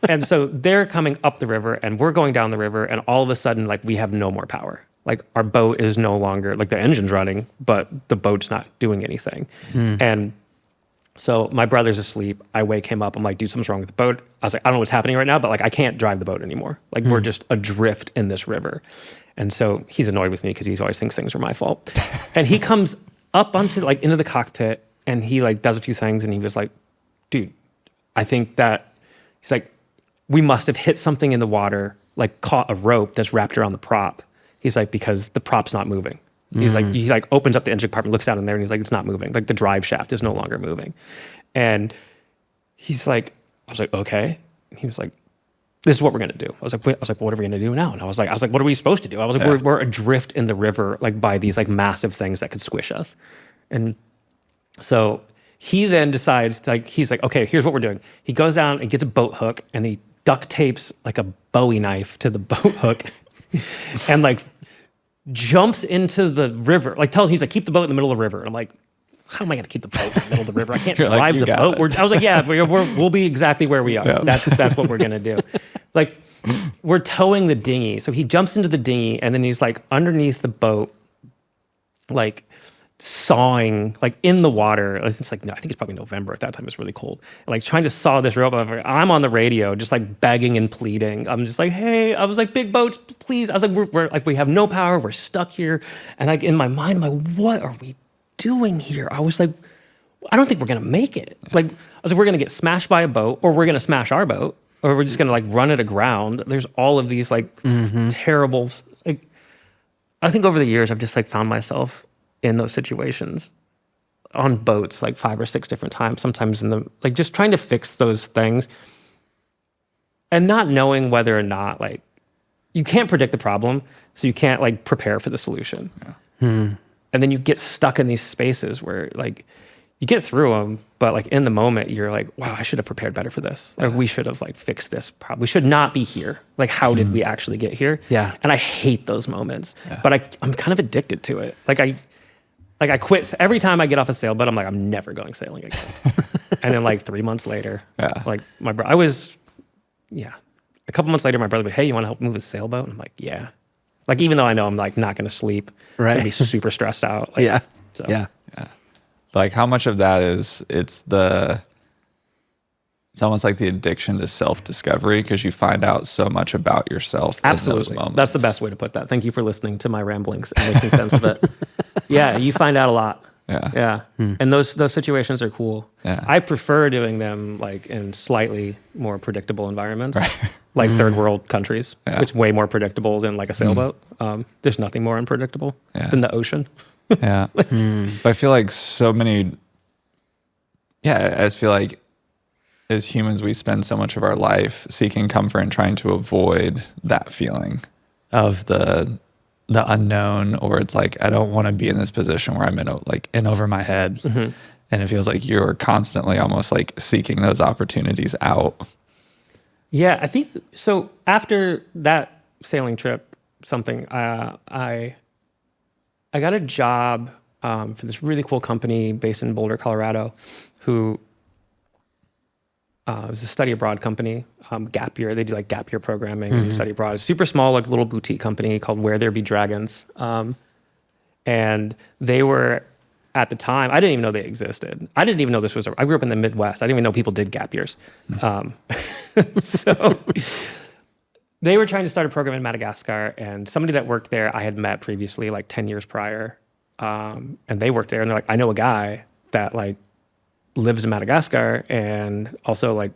And so they're coming up the river and we're going down the river. And all of a sudden, like we have no more power. Like our boat is no longer, like the engine's running, but the boat's not doing anything. And so my brother's asleep. I wake him up. I'm like, dude, something's wrong with the boat. I was like, I don't know what's happening right now, but like, I can't drive the boat anymore. Like we're just adrift in this river. And so he's annoyed with me because he always thinks things are my fault. And he comes up onto like into the cockpit and he like does a few things. And he was like, dude, I think that he's like, we must have hit something in the water, like caught a rope that's wrapped around the prop. He's like, because the prop's not moving. He's like, he like opens up the engine compartment, looks down in there, and he's like, it's not moving. Like the drive shaft is no longer moving. And he's like, I was like, okay. And he was like, this is what we're gonna do. I was like, what are we gonna do now? And I was like, what are we supposed to do? I was like, we're adrift in the river, like by these like massive things that could squish us. And so he then decides, like, he's like, okay, here's what we're doing. He goes down and gets a boat hook, and he duct tapes like a Bowie knife to the boat hook, and like jumps into the river, like tells me, he's like, keep the boat in the middle of the river. And I'm like, how am I going to keep the boat in the middle of the river? I can't drive the boat. I was like, yeah, we'll be exactly where we are. Yeah. That's what we're going to do. Like we're towing the dinghy. So he jumps into the dinghy and then he's like underneath the boat, like sawing, like in the water. It's like, no, I think it's probably November at that time. It's really cold. And like trying to saw this rope. I'm on the radio, just like begging and pleading. I'm just like, hey, I was like, big boats, please. I was like, we're like, we have no power. We're stuck here. And like in my mind, I'm like, what are we doing here? I was like, I don't think we're going to make it. Like, I was like, we're going to get smashed by a boat, or we're going to smash our boat, or we're just going to like run it aground. There's all of these like terrible, like, I think over the years, I've just like found myself in those situations on boats like 5 or 6 different times, sometimes in the, like just trying to fix those things and not knowing whether or not, like, you can't predict the problem, so you can't like prepare for the solution. And then you get stuck in these spaces where like you get through them, but like in the moment, you're like, wow, I should have prepared better for this. Like we should have like fixed this problem. We should not be here. Like how did we actually get here? Yeah. And I hate those moments, but I'm kind of addicted to it. Like I quit every time I get off a sailboat. I'm like, I'm never going sailing again. And then like 3 months later, like a couple months later, my brother would be, hey, you want to help move a sailboat? And I'm like, yeah. Like, even though I know I'm like not going to sleep, right? I'd be super stressed out. Like, yeah. So. Yeah. Like how much of that is it's almost like the addiction to self-discovery because you find out so much about yourself. Absolutely. In those moments. That's the best way to put that. Thank you for listening to my ramblings and making sense of it. Yeah. You find out a lot. Yeah. And those situations are cool. Yeah. I prefer doing them like in slightly more predictable environments, like third world countries. It's way more predictable than like a sailboat. There's nothing more unpredictable than the ocean. Yeah. But I feel like so many, I just feel like as humans, we spend so much of our life seeking comfort and trying to avoid that feeling of the unknown, or it's like, I don't want to be in this position where I'm in over my head. And it feels like you're constantly almost like seeking those opportunities out. Yeah, I think so. After that sailing trip, I got a job for this really cool company based in Boulder, Colorado, who it was a study abroad company, Gap Year. They do like Gap Year programming and study abroad. It's a super small, like little boutique company called Where There Be Dragons. And they were, at the time, I didn't even know they existed. I didn't even know this was, I grew up in the Midwest. I didn't even know people did Gap Years. So they were trying to start a program in Madagascar, and somebody that worked there I had met previously, like 10 years prior. And they worked there, and they're like, I know a guy that like lives in Madagascar and also like,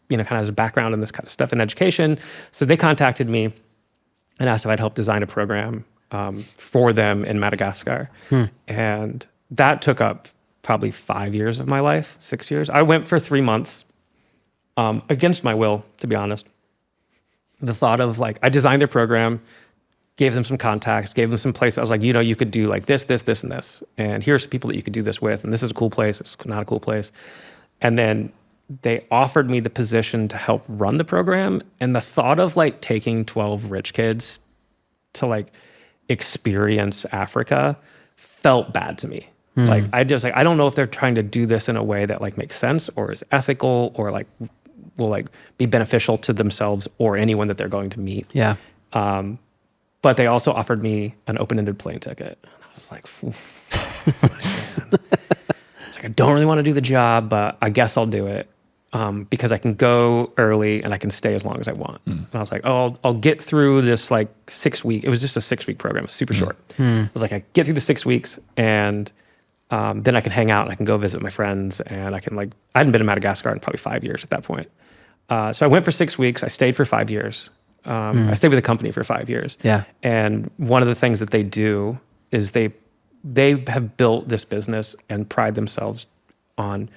kind of has a background in this kind of stuff in education. So they contacted me and asked if I'd help design a program for them in Madagascar. And that took up probably 5 years of my life, 6 years. I went for 3 months against my will, to be honest. The thought of like, I designed their program, gave them some contacts, gave them some places. I was like, you could do like this, this, this, and this. And here's some people that you could do this with. And this is a cool place. It's not a cool place. And then they offered me the position to help run the program. And the thought of like taking 12 rich kids to like experience Africa felt bad to me. Like, I don't know if they're trying to do this in a way that like makes sense or is ethical or like will like be beneficial to themselves or anyone that they're going to meet. Yeah. But they also offered me an open-ended plane ticket. And I was like, it's like, I don't really want to do the job, but I guess I'll do it because I can go early and I can stay as long as I want. And I was like, I'll get through this like 6 week. It was just a 6 week program. It was super short. I was like, I get through the 6 weeks and then I can hang out and I can go visit my friends and I can like, I hadn't been in Madagascar in probably 5 years at that point. So I went for 6 weeks. I stayed for 5 years. I stayed with the company for 5 years. Yeah. And one of the things that they do is they have built this business and pride themselves on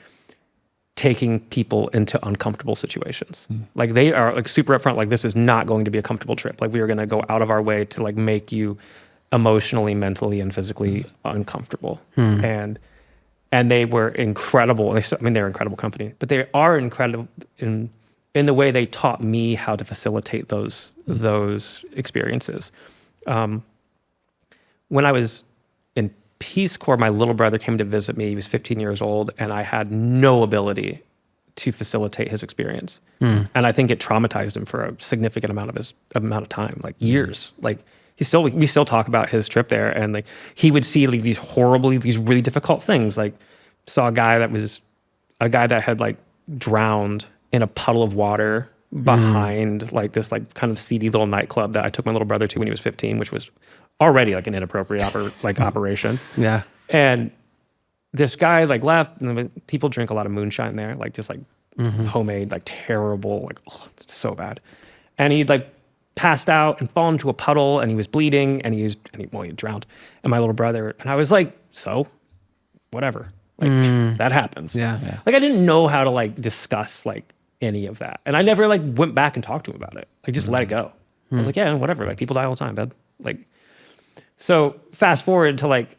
taking people into uncomfortable situations. Like they are like super upfront, like this is not going to be a comfortable trip. Like we are going to go out of our way to like make you emotionally, mentally, and physically uncomfortable. And they were incredible. They're an incredible company, but they are incredible in the way they taught me how to facilitate those experiences. When I was in Peace Corps, my little brother came to visit me. He was 15 years old, and I had no ability to facilitate his experience. And I think it traumatized him for a significant amount of time, like years. Like we still talk about his trip there, and like he would see like these really difficult things. Like saw a guy that had like drowned in a puddle of water behind like this like kind of seedy little nightclub that I took my little brother to when he was 15, which was already like an inappropriate operation. Yeah. And this guy like left, and people drink a lot of moonshine there, like just like homemade, like terrible, like it's so bad. And he'd like passed out and fallen into a puddle, and he was bleeding, and he drowned. And my little brother, and I was like, so whatever, like that happens. Yeah. Like I didn't know how to like discuss like any of that, and I never like went back and talked to him about it. Like just let it go. I was like, yeah, whatever. Like people die all the time, bud. Like, so fast forward to like,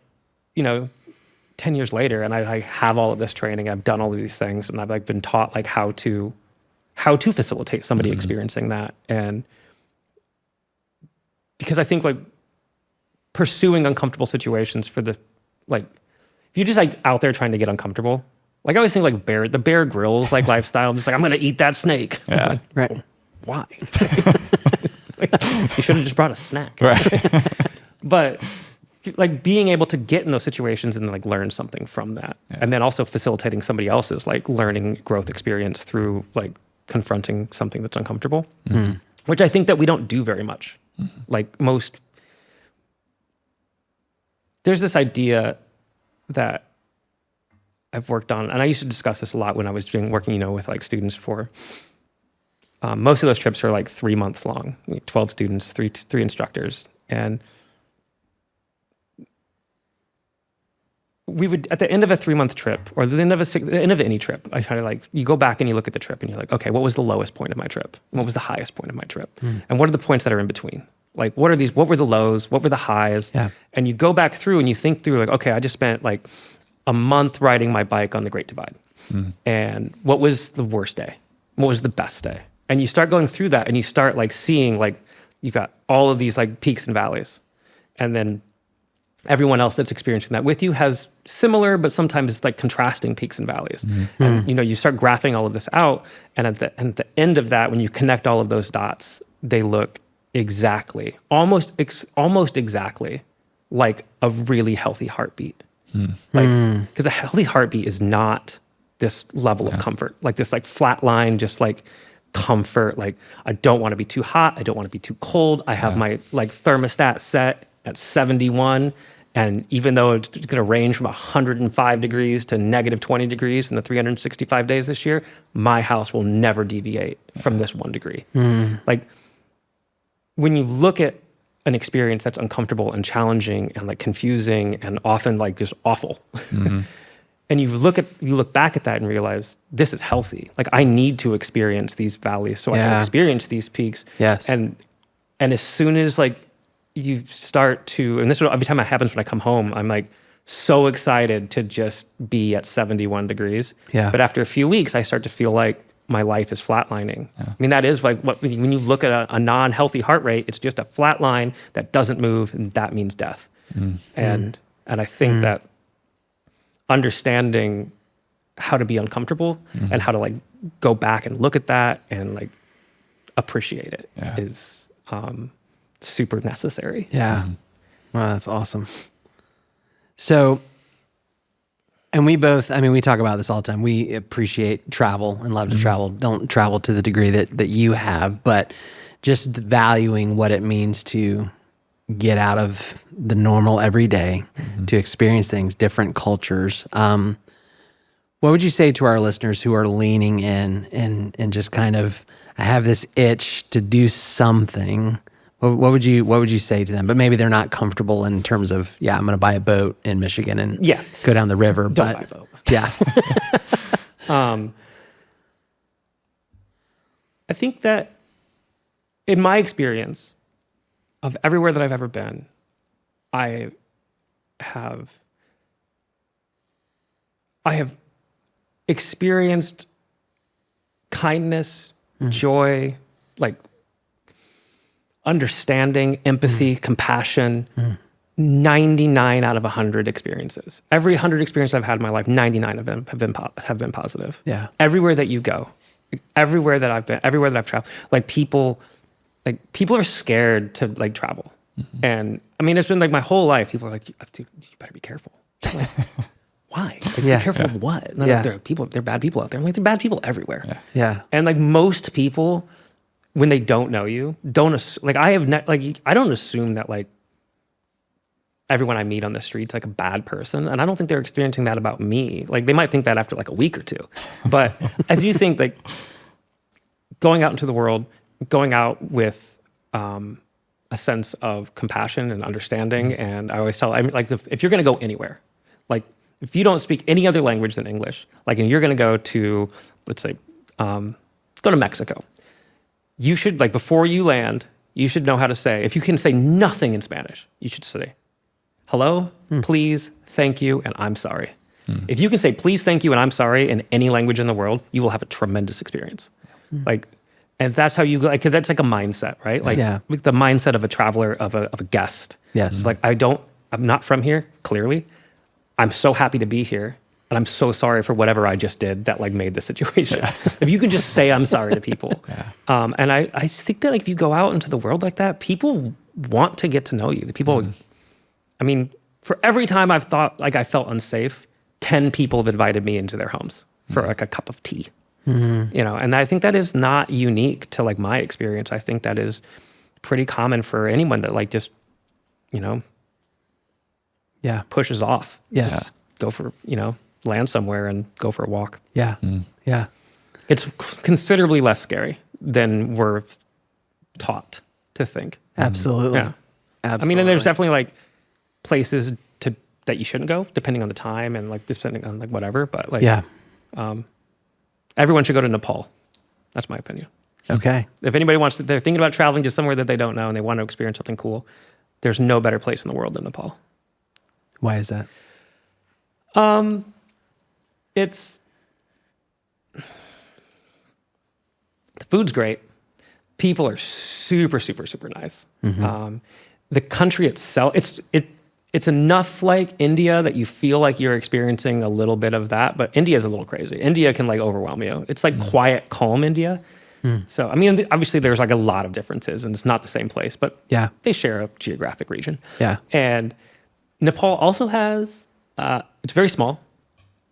10 years later, and I have all of this training, I've done all of these things, and I've like been taught like how to facilitate somebody experiencing that. And because I think like pursuing uncomfortable situations for the, like, if you're just like out there trying to get uncomfortable, like I always think like the Bear Grylls like lifestyle, just like, I'm going to eat that snake. Yeah. Like, Right. well, why? Like, you should have just brought a snack. Right. But like being able to get in those situations and like learn something from that. Yeah. And then also facilitating somebody else's like learning growth experience through like confronting something that's uncomfortable, which I think that we don't do very much. Like there's this idea that I've worked on, and I used to discuss this a lot when I was working, with like students for, most of those trips are like 3 months long, 12 students, three instructors. And we would, at the end of a 3-month trip, or the end of any trip, I try to like, you go back and you look at the trip and you're like, okay, what was the lowest point of my trip? What was the highest point of my trip? And what are the points that are in between? Like, what were the lows? What were the highs? Yeah. And you go back through and you think through like, okay, I just spent like a month riding my bike on the Great Divide. And what was the worst day? What was the best day? And you start going through that and you start like seeing like, you got all of these like peaks and valleys. And then everyone else that's experiencing that with you has similar, but sometimes like contrasting peaks and valleys. And you start graphing all of this out. And at the end of that, when you connect all of those dots, they look exactly, almost exactly like a really healthy heartbeat. Like, because a healthy heartbeat is not this level of comfort, like this like flat line, just like comfort. Like, I don't want to be too hot. I don't want to be too cold. I have my like thermostat set at 71. And even though it's going to range from 105 degrees to negative 20 degrees in the 365 days this year, my house will never deviate from this 1 degree. Like, when you look at an experience that's uncomfortable and challenging and like confusing and often like just awful, and you look back at that and realize this is healthy. Like, I need to experience these valleys so I can experience these peaks. Yes. And as soon as like you start to, and this is every time it happens when I come home, I'm like so excited to just be at 71 degrees. Yeah. But after a few weeks, I start to feel like my life is flatlining. I mean, that is like when you look at a non-healthy heart rate, it's just a flat line that doesn't move, and that means death. And I think that understanding how to be uncomfortable and how to like go back and look at that and like appreciate it is super necessary. Yeah. Wow, that's awesome. So, and we both, I mean, we talk about this all the time. We appreciate travel and love to travel. Don't travel to the degree that you have, but just valuing what it means to get out of the normal every day, to experience things, different cultures. What would you say to our listeners who are leaning in and just kind of, I have this itch to do something? What would you say to them? But maybe they're not comfortable in terms of, I'm going to buy a boat in Michigan and go down the river. Don't buy a boat. Yeah. I think that in my experience of everywhere that I've ever been, I have experienced kindness, joy, like understanding, empathy, compassion, 99 out of 100 experiences. Every 100 experiences I've had in my life, 99 of them have been positive. Yeah. Everywhere that you go, everywhere that I've been, everywhere that I've traveled, people are scared to like travel. And I mean, it's been like my whole life, people are like, dude, you better be careful. Like, why? Like, be careful of what? And like, they're bad people out there. I'm like, they're bad people everywhere. Yeah. And like most people, when they don't know you, I don't assume that like everyone I meet on the street's like a bad person, and I don't think they're experiencing that about me. Like, they might think that after like a week or two, but I do think like going out into the world, going out with a sense of compassion and understanding. And I always tell, I mean, like if you're going to go anywhere, like if you don't speak any other language than English, like, and you're going to go to, let's say, go to Mexico. You should, like, before you land, you should know how to say, if you can say nothing in Spanish, you should say, hello, please, thank you, and I'm sorry. If you can say please, thank you, and I'm sorry in any language in the world, you will have a tremendous experience. Like, and that's how you go. Like, 'cause that's like a mindset, right? Like the mindset of a traveler, of a guest. Yes. Like, I'm not from here. Clearly, I'm so happy to be here, and I'm so sorry for whatever I just did that like made the situation. If you can just say I'm sorry to people, and I think that like if you go out into the world like that, people want to get to know you. The people, I mean, for every time I've thought like I felt unsafe, 10 people have invited me into their homes for like a cup of tea. You know, and I think that is not unique to like my experience. I think that is pretty common for anyone that like just, you know, pushes off. Yes. Just go for, you know, land somewhere and go for a walk. Yeah. Yeah. It's considerably less scary than we're taught to think. Absolutely. Yeah. Absolutely. I mean, and there's definitely like places that you shouldn't go depending on the time and like depending on like whatever, but like everyone should go to Nepal. That's my opinion. Okay. If anybody wants to, they're thinking about traveling to somewhere that they don't know and they want to experience something cool, there's no better place in the world than Nepal. Why is that? It's the food's great. People are super, super, super nice. The country itself, it's enough like India that you feel like you're experiencing a little bit of that, but India is a little crazy. India can like overwhelm you. It's like quiet, calm India. So, I mean, obviously there's like a lot of differences and it's not the same place, but they share a geographic region. Yeah. And Nepal also has, it's very small.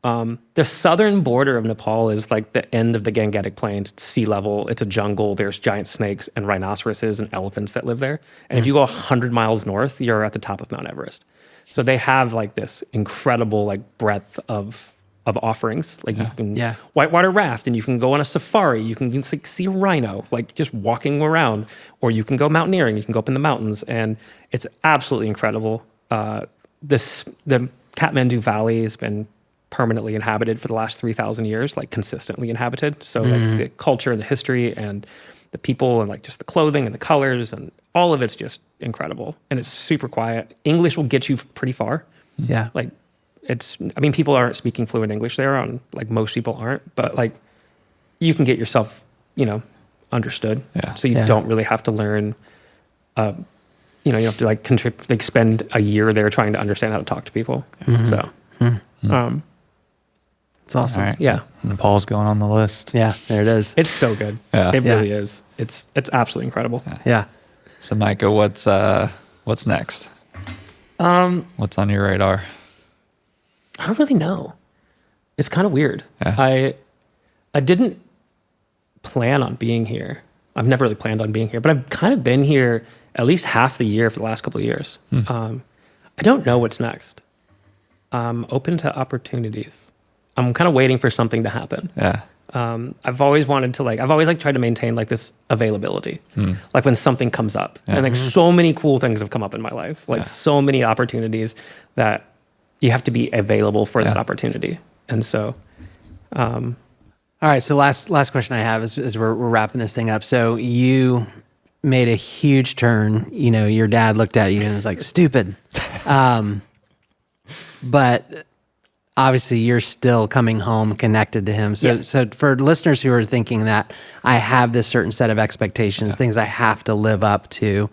The southern border of Nepal is like the end of the Gangetic Plains. It's sea level. It's a jungle. There's giant snakes and rhinoceroses and elephants that live there. And if you go 100 miles north, you're at the top of Mount Everest. So they have like this incredible like breadth of offerings. Like you can whitewater raft and you can go on a safari. You can just, like, see a rhino, like just walking around, or you can go mountaineering. You can go up in the mountains and it's absolutely incredible. The Kathmandu Valley has been permanently inhabited for the last 3,000 years, like consistently inhabited. So like the culture and the history and the people and like just the clothing and the colors and all of it's just incredible. And it's super quiet. English will get you pretty far. Yeah. Like I mean, people aren't speaking fluent English there, like most people aren't, but like you can get yourself, you know, understood. Yeah. So you don't really have to learn, you know, you have to like spend a year there trying to understand how to talk to people. So, it's awesome. All right. Yeah. Nepal's going on the list. Yeah, there it is. It's so good. Yeah. It really is. It's absolutely incredible. Yeah. So Micah, what's next? What's on your radar? I don't really know. It's kind of weird. Yeah. I didn't plan on being here. I've never really planned on being here, but I've kind of been here at least half the year for the last couple of years. I don't know what's next. I'm open to opportunities. I'm kind of waiting for something to happen. Yeah. I've always wanted to I've always tried to maintain like this availability. Like when something comes up and like so many cool things have come up in my life, like so many opportunities that you have to be available for that opportunity. And so, all right. So last question I have is we're wrapping this thing up. So you made a huge turn. You know, your dad looked at you and was like, stupid. But obviously you're still coming home connected to him. So, so for listeners who are thinking that I have this certain set of expectations, things I have to live up to,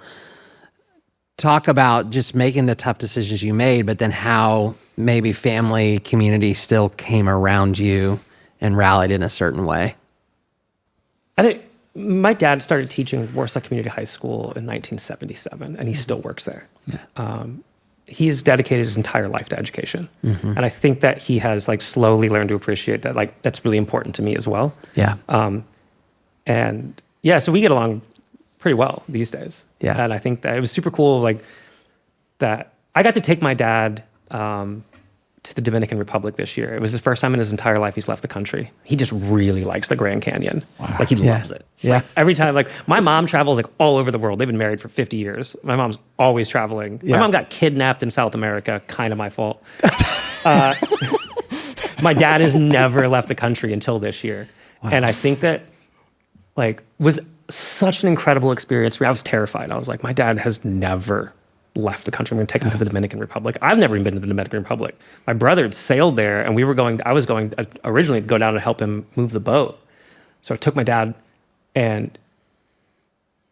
talk about just making the tough decisions you made, but then how maybe family, community still came around you and rallied in a certain way. I think my dad started teaching at Warsaw Community High School in 1977, and he still works there. He's dedicated his entire life to education. And I think that he has like slowly learned to appreciate that. Like that's really important to me as well. Yeah. And yeah, so we get along pretty well these days. Yeah. And I think that it was super cool. Like that I got to take my dad, to the Dominican Republic this year. It was the first time in his entire life he's left the country. He just really likes the Grand Canyon. Wow. Like he loves it. Yeah. Like, every time, like my mom travels like all over the world. They've been married for 50 years. My mom's always traveling. My mom got kidnapped in South America, kind of my fault. My dad has never left the country until this year. Wow. And I think that like was such an incredible experience for me. I was terrified. I was like, my dad has never left the country. I'm going to take him to the Dominican Republic. I've never even been to the Dominican Republic. My brother had sailed there, and I was going originally to go down and help him move the boat. So I took my dad, and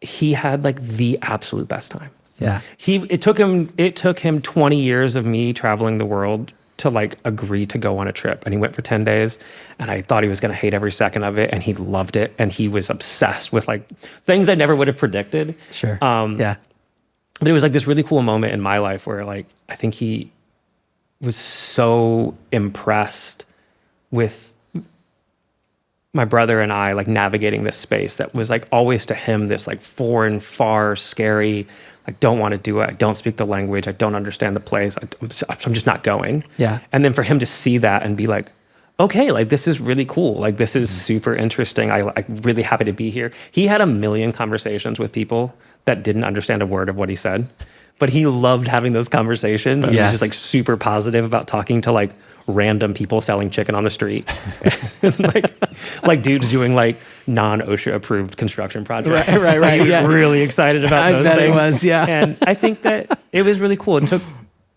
he had like the absolute best time. Yeah. It took him 20 years of me traveling the world to like agree to go on a trip. And he went for 10 days, and I thought he was going to hate every second of it, and he loved it, and he was obsessed with like things I never would have predicted. Sure. Yeah. But it was like this really cool moment in my life where like I think he was so impressed with my brother and I like navigating this space that was like always to him this like foreign, far, scary, like don't want to do it. I don't speak the language. I don't understand the place. I'm just not going. Yeah. And then for him to see that and be like, okay, like this is really cool. Like this is super interesting. I'm really happy to be here. He had a million conversations with people that didn't understand a word of what he said, but he loved having those conversations. And he was just like super positive about talking to like random people selling chicken on the street. like dudes doing like non-OSHA approved construction projects. Right. He was really excited about those I bet things. it was, yeah. And I think that it was really cool.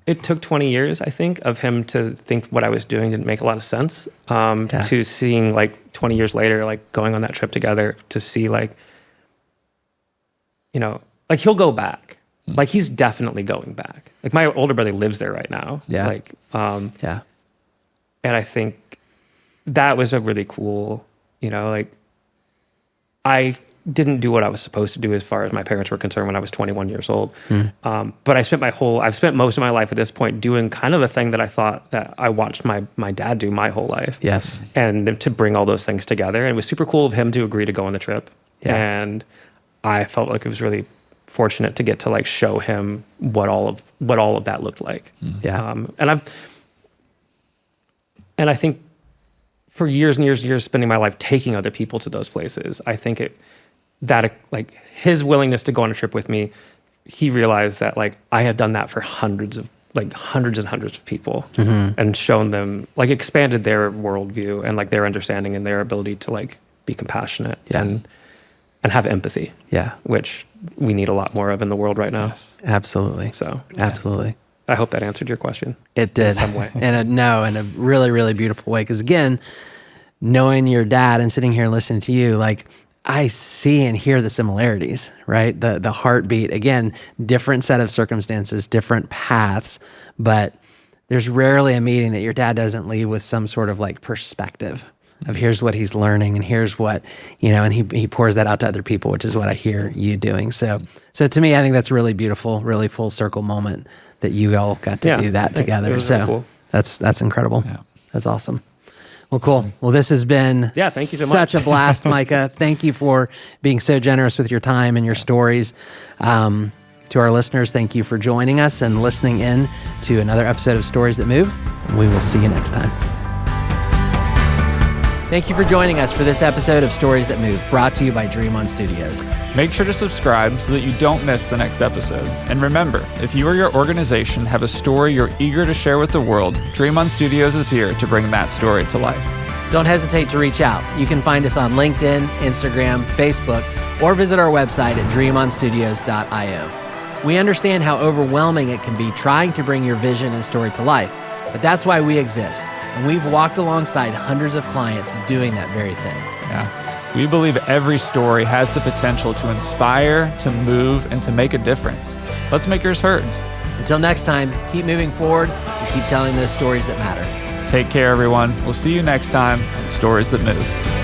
It took 20 years, I think, of him to think what I was doing didn't make a lot of sense. To seeing like 20 years later, like going on that trip together to see like, you know, like he'll go back. Like he's definitely going back. Like my older brother lives there right now. Yeah. Like, Yeah. and I think that was a really cool, you know, like I didn't do what I was supposed to do as far as my parents were concerned when I was 21 years old. But I've spent most of my life at this point doing kind of a thing that I thought that I watched my dad do my whole life. Yes. And to bring all those things together. And it was super cool of him to agree to go on the trip. Yeah. And I felt like it was really fortunate to get to like show him what all of that looked like. Yeah. And I think for years and years and years spending my life taking other people to those places, I think that his willingness to go on a trip with me, he realized that like I had done that for hundreds and hundreds of people and shown them, like expanded their worldview and like their understanding and their ability to like be compassionate and have empathy. Yeah. Which we need a lot more of in the world right now. Yes. Absolutely. So absolutely. I hope that answered your question. It did. In some way. In a really, really beautiful way. Because again, knowing your dad and sitting here and listening to you, like I see and hear the similarities, right? The heartbeat, again, different set of circumstances, different paths, but there's rarely a meeting that your dad doesn't leave with some sort of like perspective of here's what he's learning and here's what, you know, and he pours that out to other people, which is what I hear you doing. So to me, I think that's a really beautiful, really full circle moment that you all got to do that together. So really cool. That's incredible. Yeah. That's awesome. Well, cool. Awesome. Well, this has been thank you so much. Such a blast, Micah. Thank you for being so generous with your time and your stories. To our listeners, thank you for joining us and listening in to another episode of Stories That Move. And we will see you next time. Thank you for joining us for this episode of Stories That Move, brought to you by Dream On Studios. Make sure to subscribe so that you don't miss the next episode. And remember, if you or your organization have a story you're eager to share with the world, Dream On Studios is here to bring that story to life. Don't hesitate to reach out. You can find us on LinkedIn, Instagram, Facebook, or visit our website at dreamonstudios.io. We understand how overwhelming it can be trying to bring your vision and story to life, but that's why we exist. And we've walked alongside hundreds of clients doing that very thing. Yeah. We believe every story has the potential to inspire, to move, and to make a difference. Let's make yours heard. Until next time, keep moving forward and keep telling those stories that matter. Take care, everyone. We'll see you next time on Stories That Move.